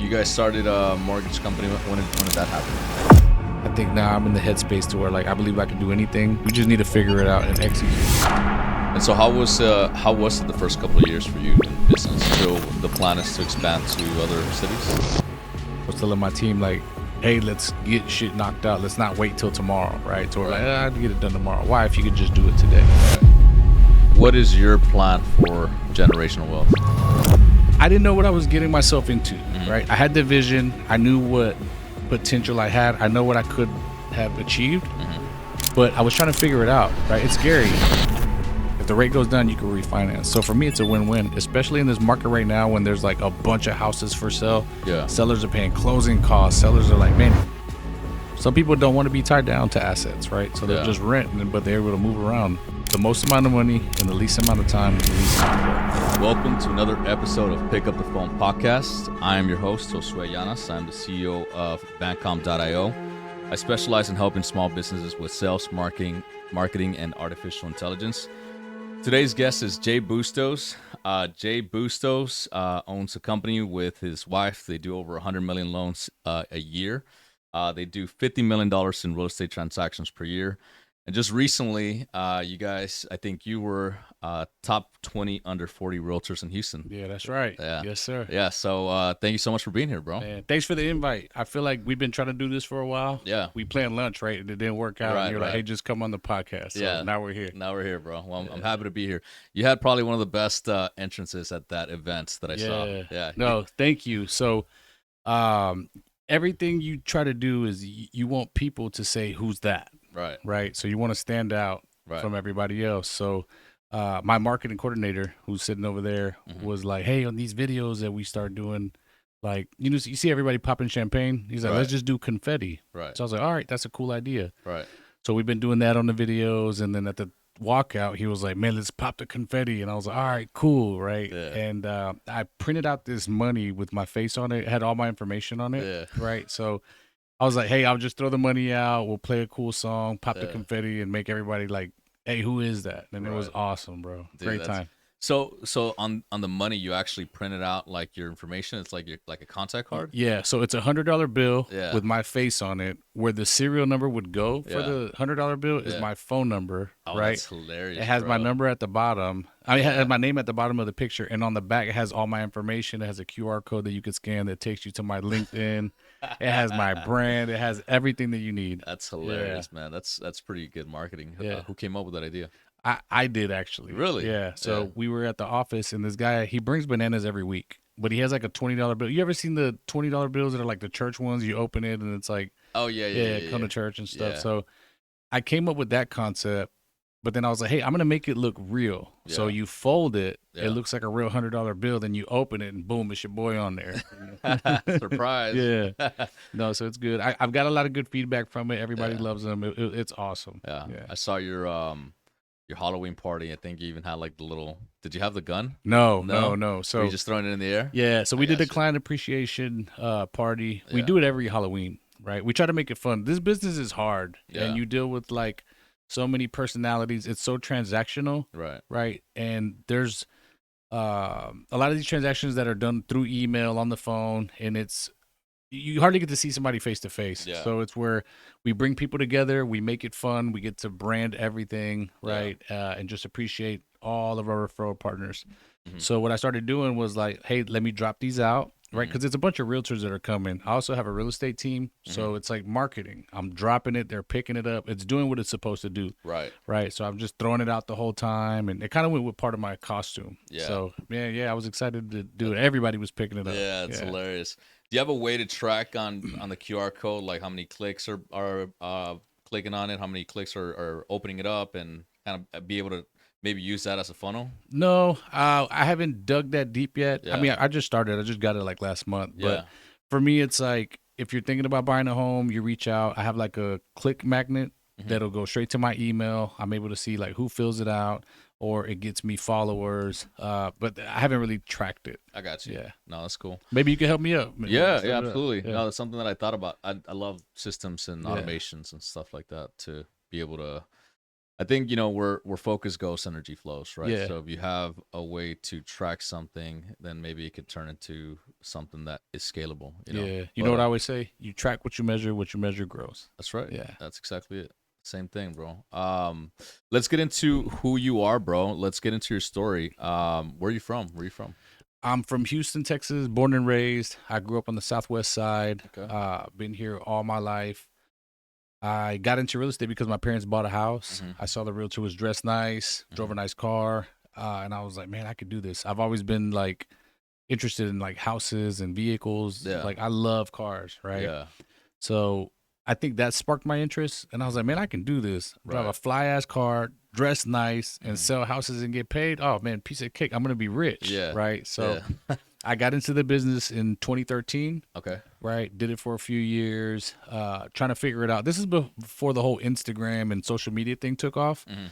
you guys started a mortgage company. When did that happen? I think now I'm in the headspace to where like I believe I can do anything. We just need to figure it out and execute. And so how was it the first couple of years for you in business? So the plan is to expand to other cities? I was telling my team like, hey, let's get shit knocked out. Let's not wait till tomorrow, right? So we're like, I have to get it done tomorrow. Why? If you could just do it today. What is your plan for generational wealth? I didn't know what I was getting myself into, right? I had the vision. I knew what potential I had. I know what I could have achieved, but I was trying to figure it out, right? It's scary. If the rate goes down, you can refinance. So for me, it's a win-win, especially in this market right now when there's like a bunch of houses for sale. Yeah. Sellers are paying closing costs. Sellers are like, man, some people don't want to be tied down to assets, right? So they'll just rent, but they're able to move around. The most amount of money in the least amount of time, the least amount of work. Welcome to another episode of Pick Up the Phone podcast. I am your host, Josue Llanas. I'm the CEO of Bancom.io. I specialize in helping small businesses with sales, marketing, and artificial intelligence. Today's guest is Jay Bustos. Jay Bustos owns a company with his wife. They do over 100 million loans a year. They do $50 million in real estate transactions per year. And just recently, you guys, I think you were top 20 under 40 realtors in Houston. Yeah, that's right. Yeah. Yes, sir. Yeah, so thank you so much for being here, bro. Man, thanks for the invite. I feel like we've been trying to do this for a while. Yeah. We planned lunch, right? And it didn't work out. Right, and you're like, right. hey, just come on the podcast. So now we're here. Now we're here, bro. Well, I'm happy to be here. You had probably one of the best entrances at that event that I saw. Yeah. No, thank you. So everything you try to do is you want people to say, who's that? Right. So you want to stand out from everybody else. So my marketing coordinator who's sitting over there was like, hey, on these videos that we start doing, like, you see everybody popping champagne. He's like, let's just do confetti. Right. So I was like, all right, that's a cool idea. Right. So we've been doing that on the videos. And then at the walkout, he was like, man, let's pop the confetti. And I was like, all right, cool. Right. Yeah. And I printed out this money with my face on it. It had all my information on it. Yeah. Right. So I was like, hey, I'll just throw the money out. We'll play a cool song, pop the confetti, and make everybody like, hey, who is that? And it was awesome, bro. Dude, great time. So on the money, you actually printed out like your information. It's like a contact card. Yeah, so it's $100 bill Yeah. with my face on it. Where the serial number would go for the $100 bill is my phone number. Oh, right? That's hilarious. It has bro. my number at the bottom. I mean, it has my name at the bottom of the picture, and on the back it has all my information. It has a QR code that you could scan that takes you to my LinkedIn. It has my brand. It has everything that you need. That's hilarious, man. That's pretty good marketing. Yeah. Who came up with that idea? I did actually. Really? Yeah. So we were at the office, and this guy, he brings bananas every week, but he has like a $20 bill. You ever seen the $20 bills that are like the church ones? You open it, and it's like, oh yeah, come to church and stuff. Yeah. So I came up with that concept, but then I was like, hey, I'm gonna make it look real. So you fold it, it looks like a real $100 bill. Then you open it, and boom, it's your boy on there. Surprise. Yeah. No, so it's good. I've got a lot of good feedback from it. Everybody loves them. It's awesome. Yeah. I saw your Halloween party. I think you even had like the little. Did you have the gun? No. So were you just throwing it in the air? Yeah. So we did a client appreciation party. We do it every Halloween, right? We try to make it fun. This business is hard, and you deal with like so many personalities. It's so transactional, right? And there's a lot of these transactions that are done through email, on the phone, and you hardly get to see somebody face to face. So it's where we bring people together, we make it fun, we get to brand everything, right? And just appreciate all of our referral partners. So what I started doing was like, hey, let me drop these out, right? Because it's a bunch of realtors that are coming. I also have a real estate team, so it's like marketing. I'm dropping it, they're picking it up. It's doing what it's supposed to do. Right. So I'm just throwing it out the whole time, and it kind of went with part of my costume. So I was excited to do it. Everybody was picking it up. Yeah, it's hilarious. Do you have a way to track on the QR code, like how many clicks are clicking on it, how many clicks are opening it up, and kind of be able to maybe use that as a funnel? No, I haven't dug that deep yet. I mean, I just started. I just got it like last month. But for me, it's like if you're thinking about buying a home, you reach out. I have like a click magnet that'll go straight to my email. I'm able to see like who fills it out, or it gets me followers. But I haven't really tracked it. I got you. Yeah. No, that's cool. Maybe you can help me out. Yeah, absolutely. No, that's something that I thought about. I love systems and automations and stuff like that to be able to I think, you know, where focus goes, energy flows, right? Yeah. So if you have a way to track something, then maybe it could turn into something that is scalable, you know? Yeah. You But know what I always say? You track what you measure grows. that's right. Yeah. That's exactly it. Same thing, bro. Let's get into who you are, bro. Let's get into your story. Where are you from? Where are you from? I'm from Houston, Texas, born and raised. I grew up on the southwest side. Okay. Been here all my life. I got into real estate because my parents bought a house. Mm-hmm. I saw the realtor was dressed nice, drove a nice car, and I was like, man, I could do this. I've always been like interested in like houses and vehicles. Yeah. Like I love cars, right? Yeah. So I think that sparked my interest, and I was like, man, I can do this. Drive a Right. fly ass car, dress nice, and sell houses and get paid. Oh man, piece of cake. I'm gonna be rich, Yeah. right? So Yeah. I got into the business in 2013. Okay. Right. Did it for a few years, trying to figure it out. This is before the whole Instagram and social media thing took off. Mm-hmm.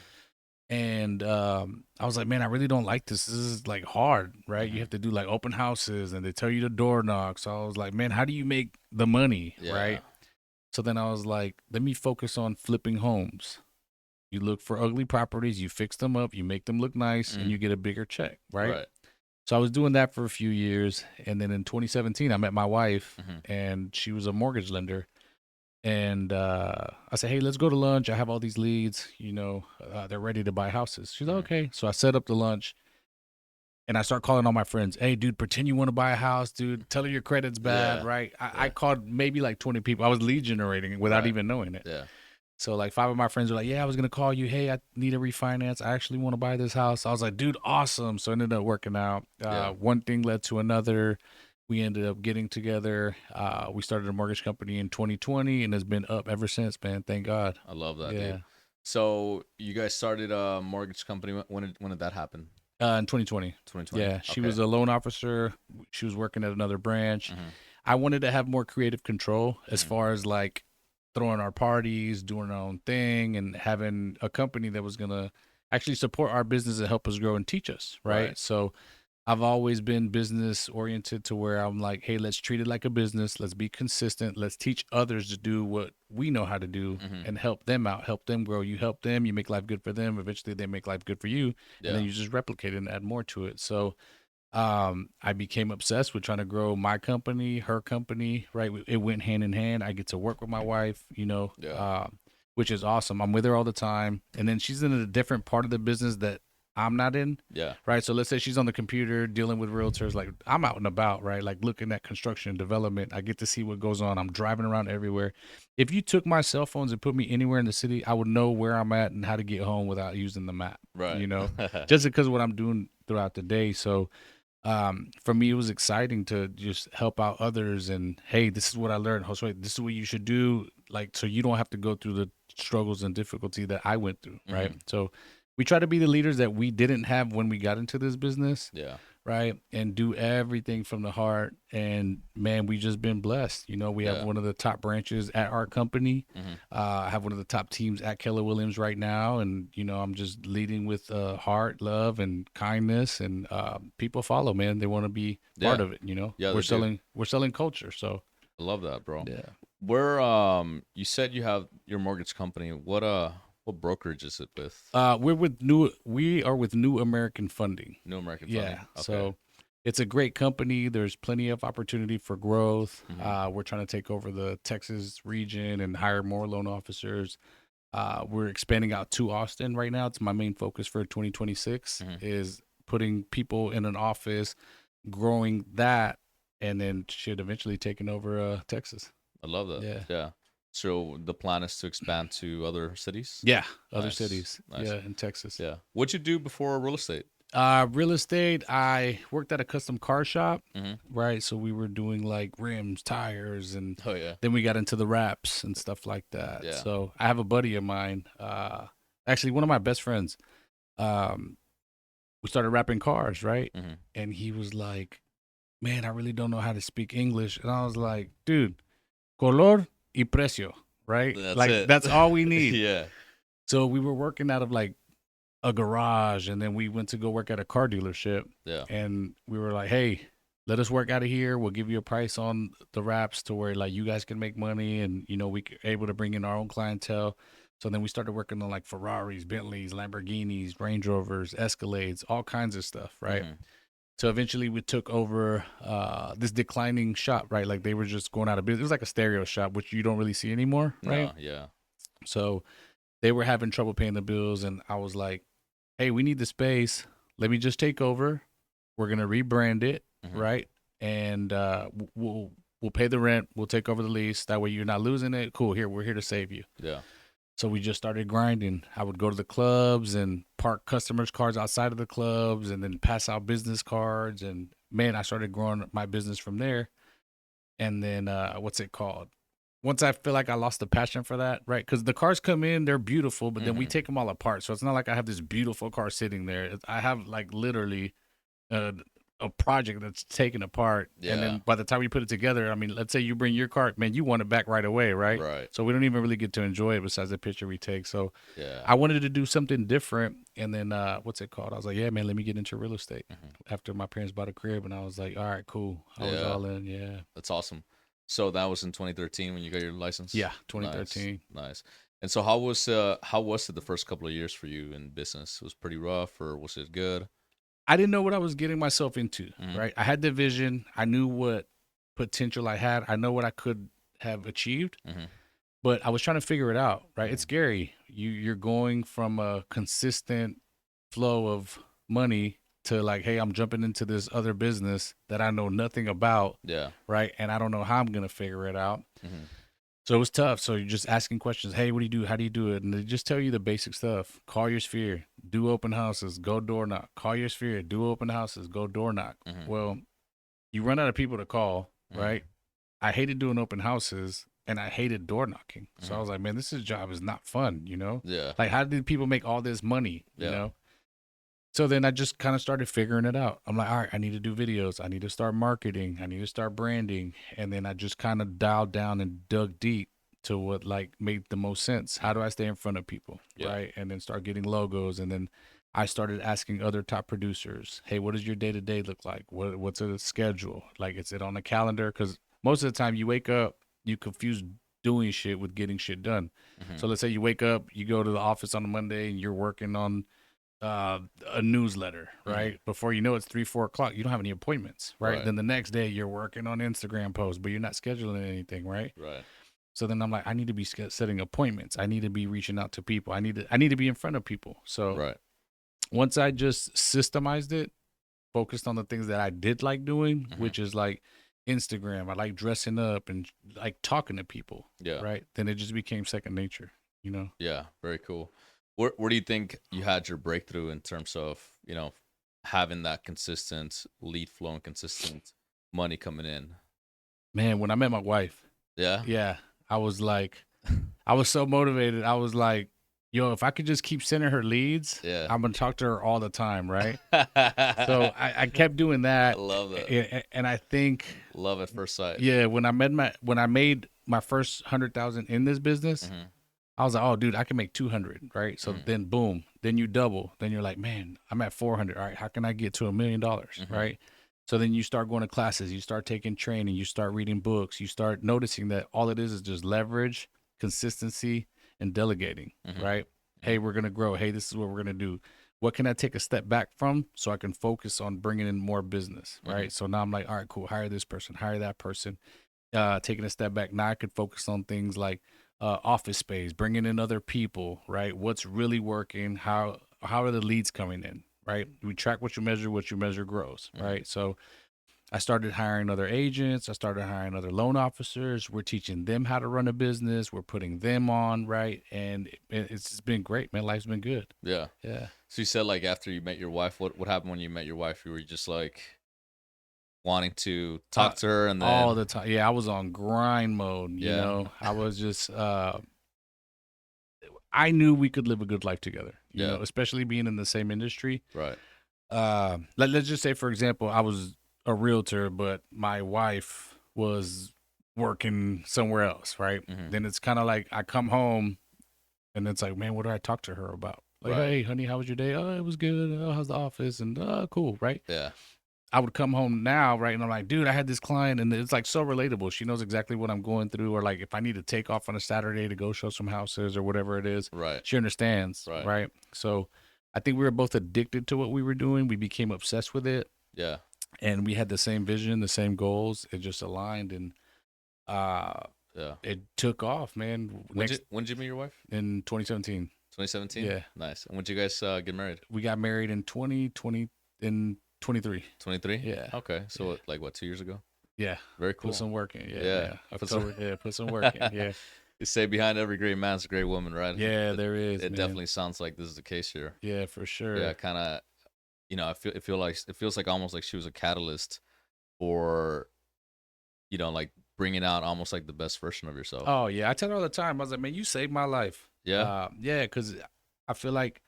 And I was like, man, I really don't like this. This is like hard, right? Mm-hmm. You have to do like open houses and they tell you to door knock. So I was like, man, how do you make the money, Yeah. right? So then I was like, let me focus on flipping homes. You look for ugly properties, you fix them up, you make them look nice, and you get a bigger check, right? So I was doing that for a few years, and then in 2017, I met my wife, and she was a mortgage lender. And I said, hey, let's go to lunch. I have all these leads. You know, they're ready to buy houses. She's like, okay. So I set up the lunch, and I start calling all my friends. Hey, dude, pretend you want to buy a house, dude. Tell her your credit's bad, Yeah. right? I called maybe like 20 people. I was lead generating without even knowing it. Yeah. So like 5 of my friends were like, yeah, I was going to call you. Hey, I need a refinance. I actually want to buy this house. I was like, dude, awesome. So it ended up working out. One thing led to another. We ended up getting together. We started a mortgage company in 2020 and has been up ever since, man. Thank God. I love that, Yeah. dude. So you guys started a mortgage company. When did that happen? In 2020. 2020. Yeah. She was a loan officer. She was working at another branch. I wanted to have more creative control as far as like throwing our parties, doing our own thing, and having a company that was going to actually support our business and help us grow and teach us, right? So I've always been business oriented to where I'm like, hey, let's treat it like a business. Let's be consistent. Let's teach others to do what we know how to do and help them out, help them grow. You help them, you make life good for them. Eventually they make life good for you. And then you just replicate it and add more to it. So I became obsessed with trying to grow my company, her company, right? It went hand in hand. I get to work with my wife, you know, which is awesome. I'm with her all the time. And then she's in a different part of the business that I'm not in. Yeah. Right. So let's say she's on the computer dealing with realtors. Like I'm out and about, right? Like looking at construction and development. I get to see what goes on. I'm driving around everywhere. If you took my cell phones and put me anywhere in the city, I would know where I'm at and how to get home without using the map. Right. You know, just because of what I'm doing throughout the day. So for me, it was exciting to just help out others. And hey, this is what I learned, Josue. This is what you should do, like so you don't have to go through the struggles and difficulty that I went through, right? So we try to be the leaders that we didn't have when we got into this business. Yeah. Right. And do everything from the heart. And man, we just been blessed. You know, we have one of the top branches at our company. I have one of the top teams at Keller Williams right now. And, you know, I'm just leading with heart, love, and kindness. And people follow, man. They want to be part of it, you know. Yeah, we're selling culture. So I love that, bro. yeah. Where you said you have your mortgage company. What brokerage is it with? We are with New American Funding. New American Funding. Yeah. Okay. So it's a great company. There's plenty of opportunity for growth. We're trying to take over the Texas region and hire more loan officers. We're expanding out to Austin right now. It's my main focus for 2026 is putting people in an office, growing that, and then should eventually taking over Texas. I love that. Yeah. Yeah. So the plan is to expand to other cities? Yeah, other cities. Nice. Yeah, in Texas. Yeah. What'd you do before real estate? Real estate, I worked at a custom car shop, right? So we were doing like rims, tires, and then we got into the wraps and stuff like that. Yeah. So I have a buddy of mine, actually one of my best friends. We started wrapping cars, right? And he was like, man, I really don't know how to speak English. And I was like, dude, color y precio, right? That's all we need. Yeah. So we were working out of like a garage, and then we went to go work at a car dealership. Yeah. And we were like, hey, let us work out of here. We'll give you a price on the wraps to where like you guys can make money, and you know we able to bring in our own clientele. So then we started working on like Ferraris, Bentleys, Lamborghinis, Range Rovers, Escalades, all kinds of stuff, right? So eventually we took over this declining shop, right? Like they were just going out of business. It was like a stereo shop, which you don't really see anymore, right? No, yeah. So they were having trouble paying the bills, and I was like, hey, we need the space. Let me just take over. We're gonna rebrand it, right? And we'll pay the rent. We'll take over the lease. That way you're not losing it. Cool. Here, we're here to save you. Yeah. So we just started grinding. I would go to the clubs and park customers' cars outside of the clubs and then pass out business cards. And man, I started growing my business from there. And then what's it called? Once I feel like I lost the passion for that, right? Because the cars come in, they're beautiful, but then we take them all apart. So it's not like I have this beautiful car sitting there. I have like literally a project that's taken apart. Yeah. And then by the time we put it together, I mean, let's say you bring your car, man, you want it back right away, right? Right. So we don't even really get to enjoy it besides the picture we take. So yeah, I wanted to do something different. And then what's it called? I was like, yeah, man, let me get into real estate. After my parents bought a crib, and I was like, all right, cool. I was all in. Yeah. That's awesome. So that was in 2013 when you got your license? Yeah, 2013. Nice. And so how was it the first couple of years for you in business? It was pretty rough, or was it good? I didn't know what I was getting myself into, right? I had the vision. I knew what potential I had. I know what I could have achieved, but I was trying to figure it out, right? It's scary. You're going from a consistent flow of money to like, hey, I'm jumping into this other business that I know nothing about, right? And I don't know how I'm going to figure it out. So it was tough. So you're just asking questions. Hey, what do you do? How do you do it? And they just tell you the basic stuff. Call your sphere, do open houses, go door knock. Call your sphere, do open houses, go door knock. Well, you run out of people to call, right? I hated doing open houses and I hated door knocking. So I was like, man, this job is not fun, you know? Yeah. Like, how did people make all this money, you know? So then I just kind of started figuring it out. I'm like, all right, I need to do videos. I need to start marketing. I need to start branding. And then I just kind of dialed down and dug deep to what like made the most sense. How do I stay in front of people, right? And then start getting logos. And then I started asking other top producers, hey, what does your day-to-day look like? What's a schedule? Like, is it on a calendar? Because most of the time you wake up, you confuse doing shit with getting shit done. So let's say you wake up, you go to the office on a Monday and you're working on a newsletter, right? Before you know it's 3-4 o'clock, you don't have any appointments, right? Then the next day you're working on Instagram posts, but you're not scheduling anything, right? So then I'm like, I need to be setting appointments. I need to be reaching out to people. I need to be in front of people. So once I just systemized it, focused on the things that I did like doing, which is like Instagram. I like dressing up and like talking to people, right? Then it just became second nature, you know? Yeah, very cool. Where do you think you had your breakthrough in terms of, you know, having that consistent lead flow and consistent money coming in? Man, when I met my wife. Yeah. I was like, I was so motivated. I was like, yo, if I could just keep sending her leads, I'm going to talk to her all the time, right? So I kept doing that. I love that. And I think. Love at first sight. Yeah. When I made my first 100,000 in this business, I was like, oh, dude, I can make 200, right? So then, boom, then you double. Then you're like, man, I'm at 400. All right, how can I get to $1 million, right? So then you start going to classes, you start taking training, you start reading books, you start noticing that all it is just leverage, consistency, and delegating, right? Hey, we're going to grow. Hey, this is what we're going to do. What can I take a step back from so I can focus on bringing in more business, right? So now I'm like, all right, cool, hire this person, hire that person. Taking a step back, now I could focus on things like office space, bringing in other people, right? What's really working? How are the leads coming in, right? We track what you measure grows, right? So I started hiring other agents. I started hiring other loan officers. We're teaching them how to run a business. We're putting them on, right? And it's been great, man. Life's been good. Yeah. Yeah. So you said like after you met your wife, what happened when you met your wife? You were just like wanting to talk to her and then all the time. Yeah, I was on grind mode, you know. I was just I knew we could live a good life together, you know, especially being in the same industry. Right. Let's just say, for example, I was a realtor, but my wife was working somewhere else, right? Then it's kind of like I come home and it's like, man, what do I talk to her about? Like, hey, honey, how was your day? Oh, it was good. Oh, how's the office? And cool, right? Yeah. I would come home now, right? And I'm like, dude, I had this client, and it's like so relatable. She knows exactly what I'm going through, or like if I need to take off on a Saturday to go show some houses or whatever it is, Right. she understands, right? So I think we were both addicted to what we were doing. We became obsessed with it. Yeah. And we had the same vision, the same goals. It just aligned, and it took off, man. When did you meet your wife? In 2017. 2017? Yeah. Nice. And when did you guys get married? We got married in 2020 in 23. 23? Yeah. Okay. So what, 2 years ago? Yeah. Very cool. Put some work in. Yeah. Yeah. October. Put some work in. Yeah. You say behind every great man's a great woman, right? Yeah, there is. It definitely sounds like this is the case here. Yeah, for sure. Yeah, kind of. It feels like almost like she was a catalyst for, like bringing out almost like the best version of yourself. Oh yeah, I tell her all the time. I was like, man, you saved my life. Yeah. Yeah, because I feel like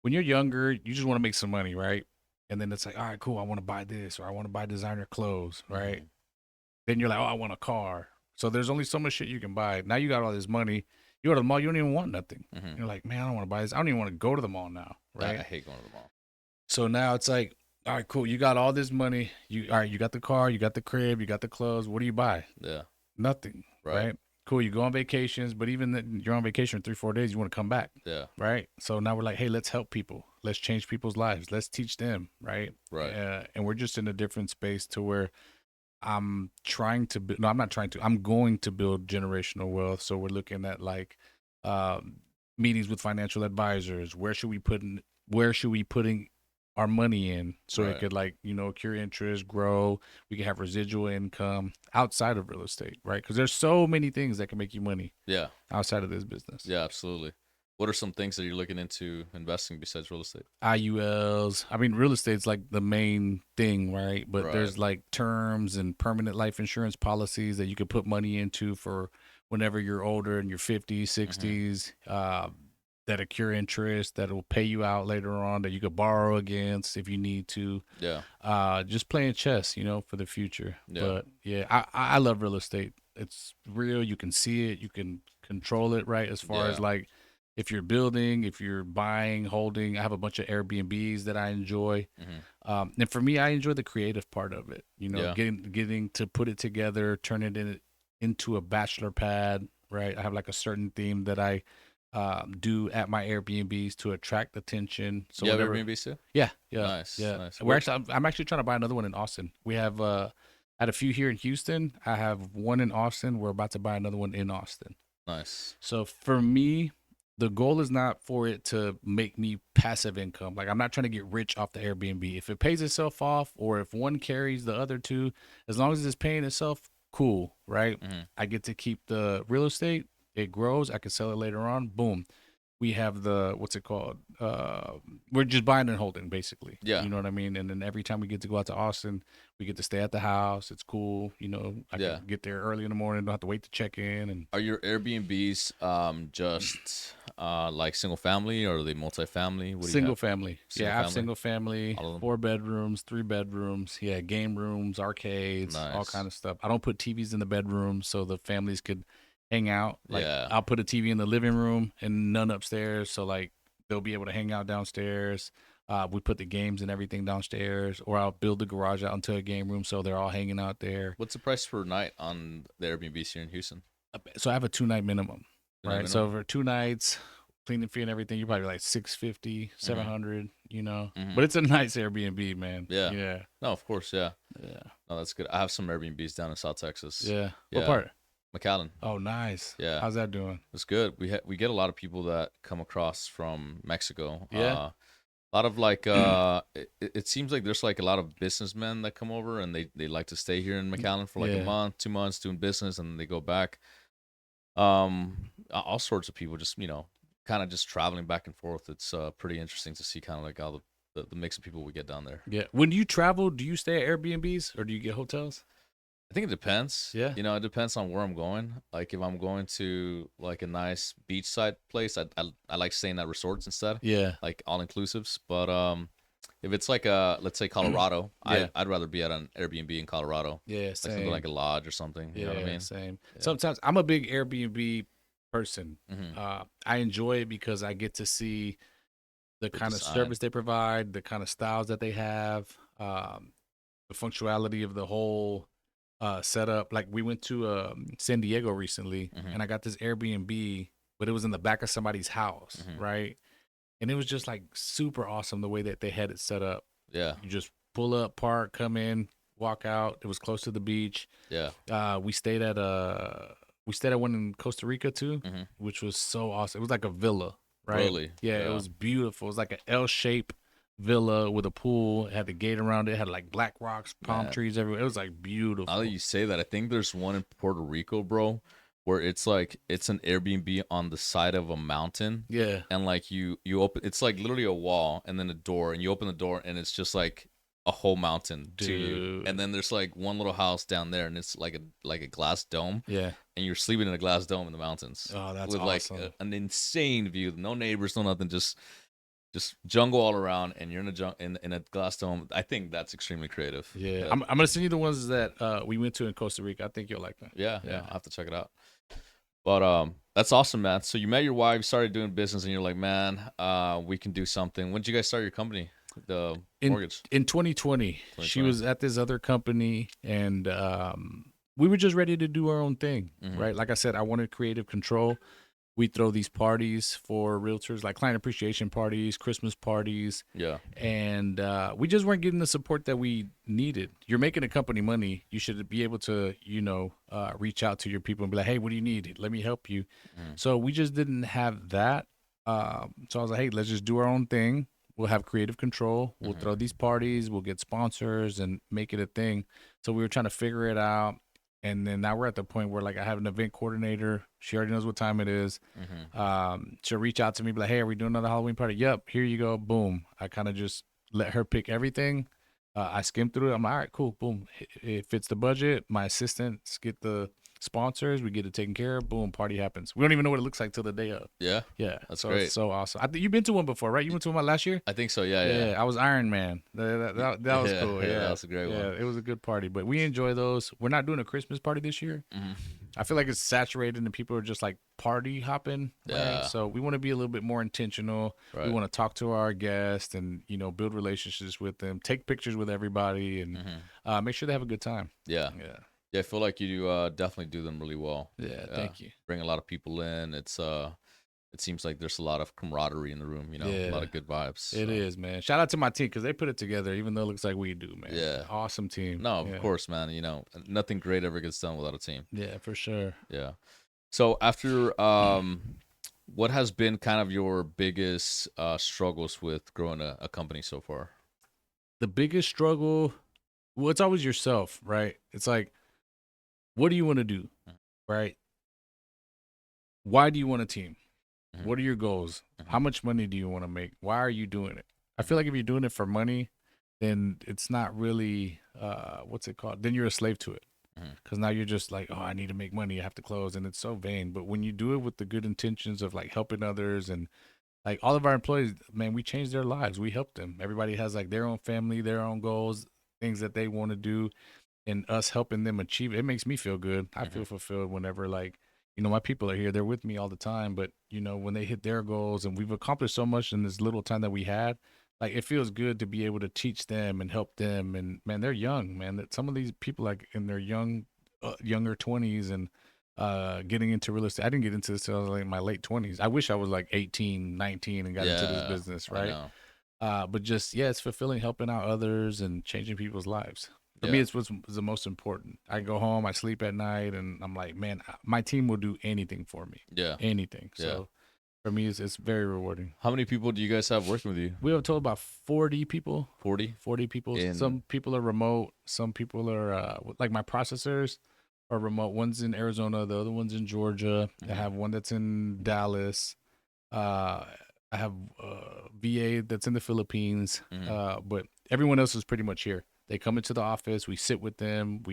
when you're younger, you just want to make some money, right? And then it's like, all right, cool. I want to buy this, or I want to buy designer clothes, right? Mm-hmm. Then you're like, oh, I want a car. So there's only so much shit you can buy. Now you got all this money. You go to the mall, you don't even want nothing. Mm-hmm. You're like, man, I don't want to buy this. I don't even want to go to the mall now, right? I hate going to the mall. So now it's like, all right, cool. You got all this money. You got the car, you got the crib, you got the clothes. What do you buy? Yeah. Nothing. Right? Cool. You go on vacations, but even then you're on vacation for 3-4 days, you want to come back. Yeah. Right. So now we're like, hey, let's help people. Let's change people's lives. Let's teach them. Right. Right. And we're just in a different space to where I'm trying to build. No, I'm not trying to. I'm going to build generational wealth. So we're looking at like meetings with financial advisors. Where should we putting our money in so it could accrue interest, grow. We can have residual income outside of real estate, right? Because there's so many things that can make you money. Yeah. Outside of this business. Yeah, absolutely. What are some things that you're looking into investing besides real estate? IULs. I mean, real estate's like the main thing, right? But there's like terms and permanent life insurance policies that you could put money into for whenever you're older in your 50s, 60s. Mm-hmm. That accrue interest that will pay you out later on that you could borrow against if you need to. Yeah. Just playing chess, for the future. Yeah. But yeah, I love real estate. It's real. You can see it. You can control it, right? As far as like if you're building, if you're buying, holding. I have a bunch of Airbnbs that I enjoy. Mm-hmm. And for me, I enjoy the creative part of it. Getting to put it together, turn it into a bachelor pad, right? I have like a certain theme that I do at my Airbnbs to attract attention. So you have Airbnbs too? Yeah. Nice. I'm actually trying to buy another one in Austin. We have had a few here in Houston. I have one in Austin. We're about to buy another one in Austin. Nice. So for me, the goal is not for it to make me passive income. Like I'm not trying to get rich off the Airbnb. If it pays itself off, or if one carries the other two, as long as it's paying itself, cool, right? Mm-hmm. I get to keep the real estate. It grows. I can sell it later on. Boom. We have the, what's it called? We're just buying and holding, basically. Yeah. You know what I mean? And then every time we get to go out to Austin, we get to stay at the house. It's cool. I can get there early in the morning. Don't have to wait to check in. And are your Airbnbs just like single family, or are they multifamily? Single family. I have single family, 4 bedrooms, 3 bedrooms. Yeah, game rooms, arcades, all kind of stuff. I don't put TVs in the bedrooms so the families could hang out. I'll put a TV in the living room and none upstairs, so like they'll be able to hang out downstairs. We put the games and everything downstairs, or I'll build the garage out into a game room so they're all hanging out there. What's the price per night on the Airbnbs here in Houston? So I have a 2-night minimum, right? So for 2 nights, cleaning fee and everything, you're probably like $650, $700, Mm-hmm. But it's a nice Airbnb, man. Yeah. No, of course, yeah. No, that's good. I have some Airbnbs down in South Texas. Yeah. What part? McAllen. Oh, nice. Yeah. How's that doing? It's good. We get a lot of people that come across from Mexico. Yeah. A lot of like it seems like there's like a lot of businessmen that come over, and they like to stay here in McAllen for like a month, 2 months doing business, and they go back. All sorts of people just kind of just traveling back and forth. It's pretty interesting to see kind of like all the mix of people we get down there. Yeah. When you travel, do you stay at Airbnbs or do you get hotels? I think it depends. Yeah. It depends on where I'm going. Like if I'm going to like a nice beachside place, I like staying at resorts instead. Yeah. Like all inclusives. But if it's like let's say Colorado, I'd rather be at an Airbnb in Colorado. Yeah, same. Like something like a lodge or something. You know what I mean? Same. Yeah. Sometimes I'm a big Airbnb person. Mm-hmm. I enjoy it because I get to see the kind of service they provide, the kind of styles that they have. the functionality of the whole setup. Like we went to San Diego recently, and I got this Airbnb, but it was in the back of somebody's house, right? And it was just like super awesome the way that they had it set up. Yeah. You just pull up, park, come in, walk out. It was close to the beach. Yeah. We stayed at one in Costa Rica too, which was so awesome. It was like a villa, right? Really? Yeah, it was beautiful. It was like an L-shaped villa with a pool. It had the gate around it. It had like black rocks, palm trees everywhere. It was like beautiful. Now that you say that, I think there's one in Puerto Rico, bro, where it's like it's an Airbnb on the side of a mountain. Yeah. And like you open, it's like literally a wall and then a door, and you open the door and it's just like a whole mountain to you. And then there's like one little house down there, and it's like a glass dome. Yeah. And you're sleeping in a glass dome in the mountains. Oh, that's with awesome. Like an insane view, no neighbors, no nothing, just jungle all around, and you're in a glass dome. I think that's extremely creative. Yeah. I'm gonna send you the ones that we went to in Costa Rica. I think you'll like them. Yeah, I'll have to check it out. But that's awesome, man. So you met your wife, started doing business, and you're like, man, we can do something. When did you guys start your company? The mortgage in 2020. She was at this other company, and we were just ready to do our own thing, right? Like I said, I wanted creative control. We throw these parties for realtors, like client appreciation parties, Christmas parties. Yeah. And we just weren't getting the support that we needed. You're making a company money. You should be able to, reach out to your people and be like, hey, what do you need? Let me help you. So we just didn't have that. So I was like, hey, let's just do our own thing. We'll have creative control. We'll throw these parties. We'll get sponsors and make it a thing. So we were trying to figure it out. And then now we're at the point where, like, I have an event coordinator. She already knows what time it is. She'll reach out to me, be like, hey, are we doing another Halloween party? Yep, here you go. Boom. I kind of just let her pick everything. I skim through it. I'm like, all right, cool. Boom. It fits the budget. My assistants get the sponsors. We get it taken care of. Boom, party happens. We don't even know what it looks like till the day of. Yeah? Yeah. That's great. It's so awesome. You've been to one before, right? You went to one last year? I think so, yeah. I was Iron Man. That was cool. Yeah, that was a great one. Yeah, it was a good party. But we enjoy those. We're not doing a Christmas party this year. I feel like it's saturated and people are just like party hopping. Yeah. Right? So we want to be a little bit more intentional. Right. We want to talk to our guests and, build relationships with them, take pictures with everybody, and make sure they have a good time. Yeah. Yeah, I feel like you definitely do them really well. Yeah, thank you. Bring a lot of people in. It seems like there's a lot of camaraderie in the room, a lot of good vibes. So. It is, man. Shout out to my team because they put it together, even though it looks like we do, man. Yeah. Awesome team. No, of course, man. Nothing great ever gets done without a team. Yeah, for sure. Yeah. So after, what has been kind of your biggest struggles with growing a company so far? The biggest struggle, well, it's always yourself, right? It's like, what do you want to do, right? Why do you want a team? What are your goals? How much money do you want to make? Why are you doing it? I feel like if you're doing it for money, then it's not really, what's it called? Then you're a slave to it. Because now you're just like, oh, I need to make money. I have to close. And it's so vain. But when you do it with the good intentions of like helping others and like all of our employees, man, we change their lives. We help them. Everybody has like their own family, their own goals, things that they want to do. And us helping them achieve it makes me feel good. I feel fulfilled whenever like, my people are here. They're with me all the time. But, when they hit their goals and we've accomplished so much in this little time that we had, like it feels good to be able to teach them and help them. And man, they're young, man. That some of these people like in their younger 20s and getting into real estate. I didn't get into this till I was like in my late 20s. I wish I was like 18, 19 and got into this business, right? But just, it's fulfilling helping out others and changing people's lives. For me, it's what's the most important. I go home, I sleep at night, and I'm like, man, my team will do anything for me. Yeah. Anything. So for me, it's very rewarding. How many people do you guys have working with you? We have a total about 40 people. 40? 40 people. Some people are remote. Some people are, like my processors are remote. One's in Arizona. The other one's in Georgia. I have one that's in Dallas. I have VA that's in the Philippines. But everyone else is pretty much here. They come into the office. We sit with them.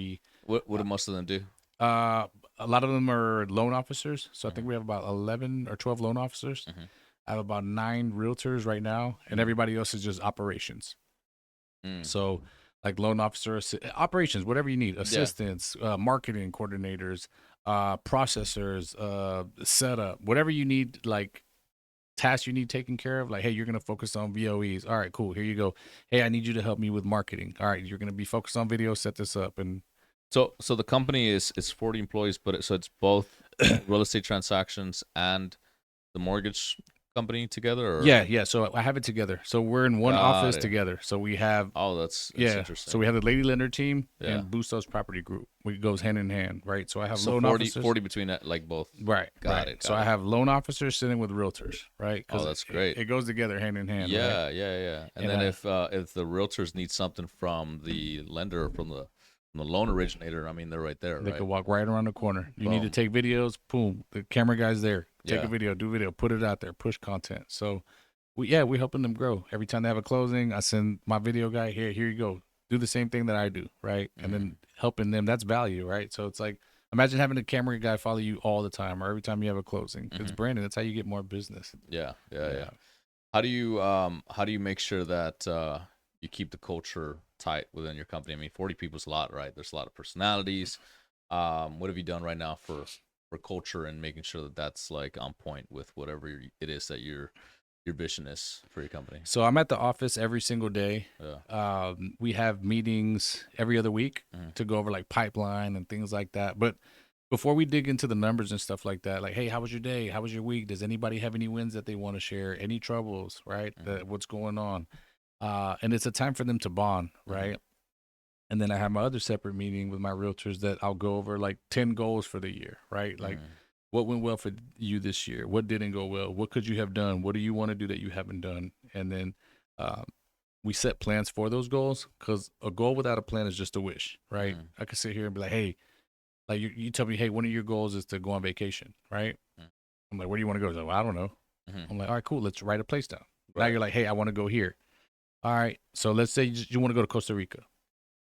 What do most of them do? A lot of them are loan officers. So I think we have about 11 or 12 loan officers. I have about 9 realtors right now, and everybody else is just operations. So like loan officer operations, whatever you need, assistants, marketing coordinators, processors, setup, whatever you need, like tasks you need taken care of. Like, hey, you're going to focus on VOEs. All right, cool. Here you go. Hey, I need you to help me with marketing. All right, you're going to be focused on video. Set this up. And so the company is 40 employees, but so it's both real estate transactions and the mortgage company together, or? Yeah. So I have it together. So we're in one office together. So we have that's interesting. So we have the Lady Lender team and Bustos Property Group. We goes hand in hand, right? So I have loan 40, officers. 40 between that, like both. Right. Got it. So I have loan officers sitting with realtors, right? That's great. It goes together hand in hand. Yeah, right? yeah. And then if the realtors need something from the lender or from the loan originator, I mean, they're right there. They right? could walk right around the corner. You need to take videos. Boom, the camera guy's there. Take a video, do video, put it out there, push content. So, we're helping them grow. Every time they have a closing, I send my video guy here. Here you go. Do the same thing that I do, right? And then helping them. That's value, right? So it's like, imagine having a camera guy follow you all the time, or every time you have a closing. It's branding. That's how you get more business. Yeah. How do you make sure that you keep the culture tight within your company? I mean, 40 people is a lot, right? There's a lot of personalities. What have you done right now for culture and making sure that that's like on point with whatever it is that your vision is for your company? So I'm at the office every single day. Yeah. We have meetings every other week to go over like pipeline and things like that. But before we dig into the numbers and stuff like that, like, hey, how was your day? How was your week? Does anybody have any wins that they want to share? Any troubles, right? What's going on? And it's a time for them to bond, right? And then I have my other separate meeting with my realtors that I'll go over like 10 goals for the year, right? Like, what went well for you this year? What didn't go well? What could you have done? What do you want to do that you haven't done? And then we set plans for those goals, because a goal without a plan is just a wish, right? I could sit here and be like, hey, like you tell me, hey, one of your goals is to go on vacation, right? I'm like, where do you want to go? Like, well, I don't know. I'm like, all right, cool. Let's write a place down. Right. Now you're like, hey, I want to go here. All right. So let's say you want to go to Costa Rica.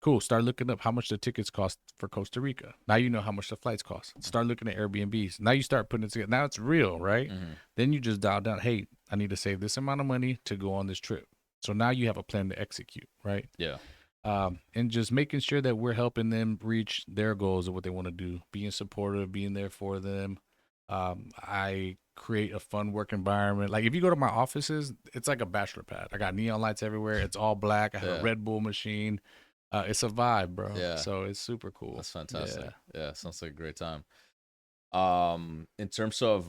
Cool. Start looking up how much the tickets cost for Costa Rica. Now you know how much the flights cost. Start looking at Airbnbs. Now you start putting it together. Now it's real, right? Then you just dial down, hey, I need to save this amount of money to go on this trip. So now you have a plan to execute, right? Yeah. And just making sure that we're helping them reach their goals of what they want to do, being supportive, being there for them. I create a fun work environment. Like if you go to my offices, it's like a bachelor pad. I got neon lights everywhere. It's all black. I have a Red Bull machine. It's a vibe, bro. Yeah. So it's super cool. That's fantastic. Yeah, sounds like a great time. In terms of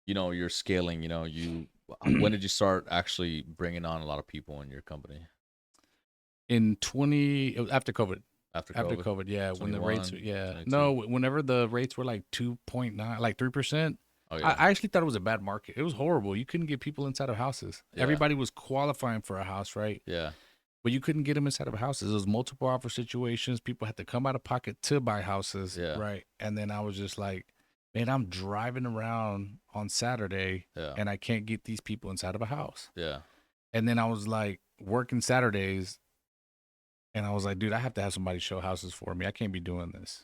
you're scaling, when did you start actually bringing on a lot of people in your company? After COVID. After COVID, yeah. When the rates, 22. No, whenever the rates were like 2.9, like 3%. Oh, yeah. I actually thought it was a bad market. It was horrible. You couldn't get people inside of houses. Yeah. Everybody was qualifying for a house, right? Yeah. But you couldn't get them inside of houses. It was multiple offer situations. People had to come out of pocket to buy houses, right? And then I was just like, man, I'm driving around on Saturday and I can't get these people inside of a house. Yeah. And then I was like working Saturdays and I was like, dude, I have to have somebody show houses for me. I can't be doing this,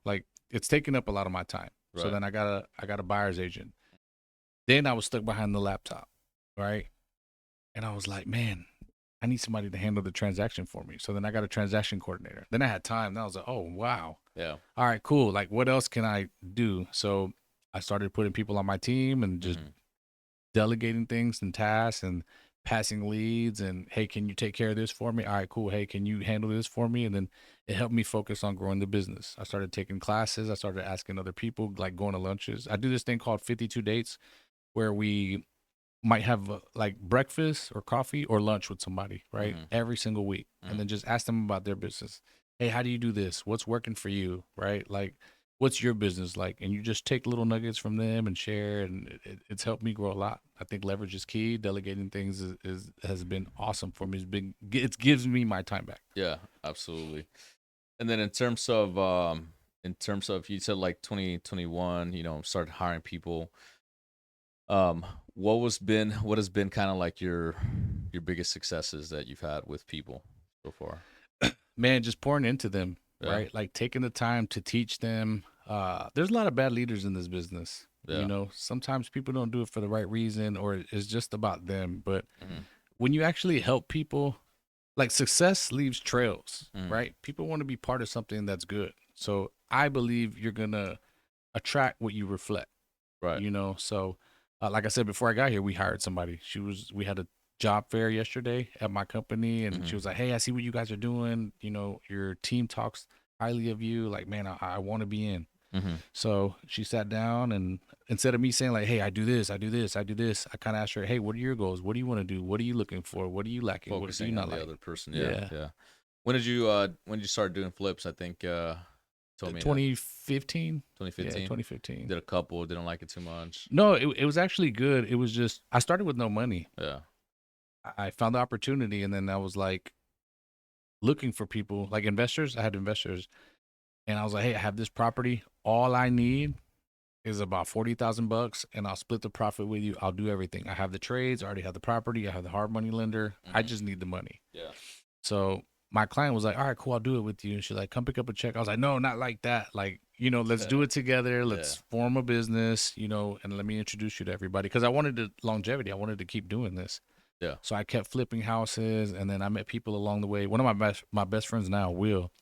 Like it's taking up a lot of my time. Right. So then I got a buyer's agent. Then I was stuck behind the laptop, right? And I was like, man, I need somebody to handle the transaction for me. So then I got a transaction coordinator. Then I had time. Then I was like, oh, wow. Yeah. All right, cool. Like, what else can I do? So I started putting people on my team and just delegating things and tasks and passing leads. And, hey, can you take care of this for me? All right, cool. Hey, can you handle this for me? And then it helped me focus on growing the business. I started taking classes. I started asking other people, like going to lunches. I do this thing called 52 dates where we might have like breakfast or coffee or lunch with somebody, right? Every single week. And then just ask them about their business. Hey, how do you do this? What's working for you, right? Like, what's your business like? And you just take little nuggets from them and share. And it's helped me grow a lot. I think leverage is key. Delegating things has been awesome for me. It gives me my time back. Yeah, absolutely. And then in terms of you said like 2021, started hiring people. What has been kind of like your biggest successes that you've had with people so far? Man, just pouring into them, right? Like taking the time to teach them. There's a lot of bad leaders in this business. Yeah. Sometimes people don't do it for the right reason, or it's just about them. But when you actually help people, like success leaves trails, right? People want to be part of something that's good. So I believe you're gonna attract what you reflect. Right. So like I said before I got here, we hired somebody. We had a job fair yesterday at my company, and she was like, "Hey, I see what you guys are doing. Your team talks highly of you. Like, man, I want to be in." So she sat down, and instead of me saying like, "Hey, I do this, I do this, I do this," I kind of asked her, "Hey, what are your goals? What do you want to do? What are you looking for? What are you lacking? What do you Focusing not on the like?" other person. Yeah. Yeah. When did you start doing flips? I think told me 2015. Yeah, 2015. 2015. Did a couple, didn't like it too much. No, it was actually good. It was just I started with no money. Yeah. I found the opportunity, and then I was like looking for people like investors. I had investors, and I was like, "Hey, I have this property. All I need is about $40,000, and I'll split the profit with you. I'll do everything. I have the trades. I already have the property. I have the hard money lender. I just need the money." Yeah. So my client was like, "All right, cool, I'll do it with you." And she's like, "Come pick up a check." I was like, "No, not like that. Like, let's do it together. Let's form a business, and let me introduce you to everybody." Because I wanted the longevity. I wanted to keep doing this. Yeah. So I kept flipping houses, and then I met people along the way. One of my best friends now, Will,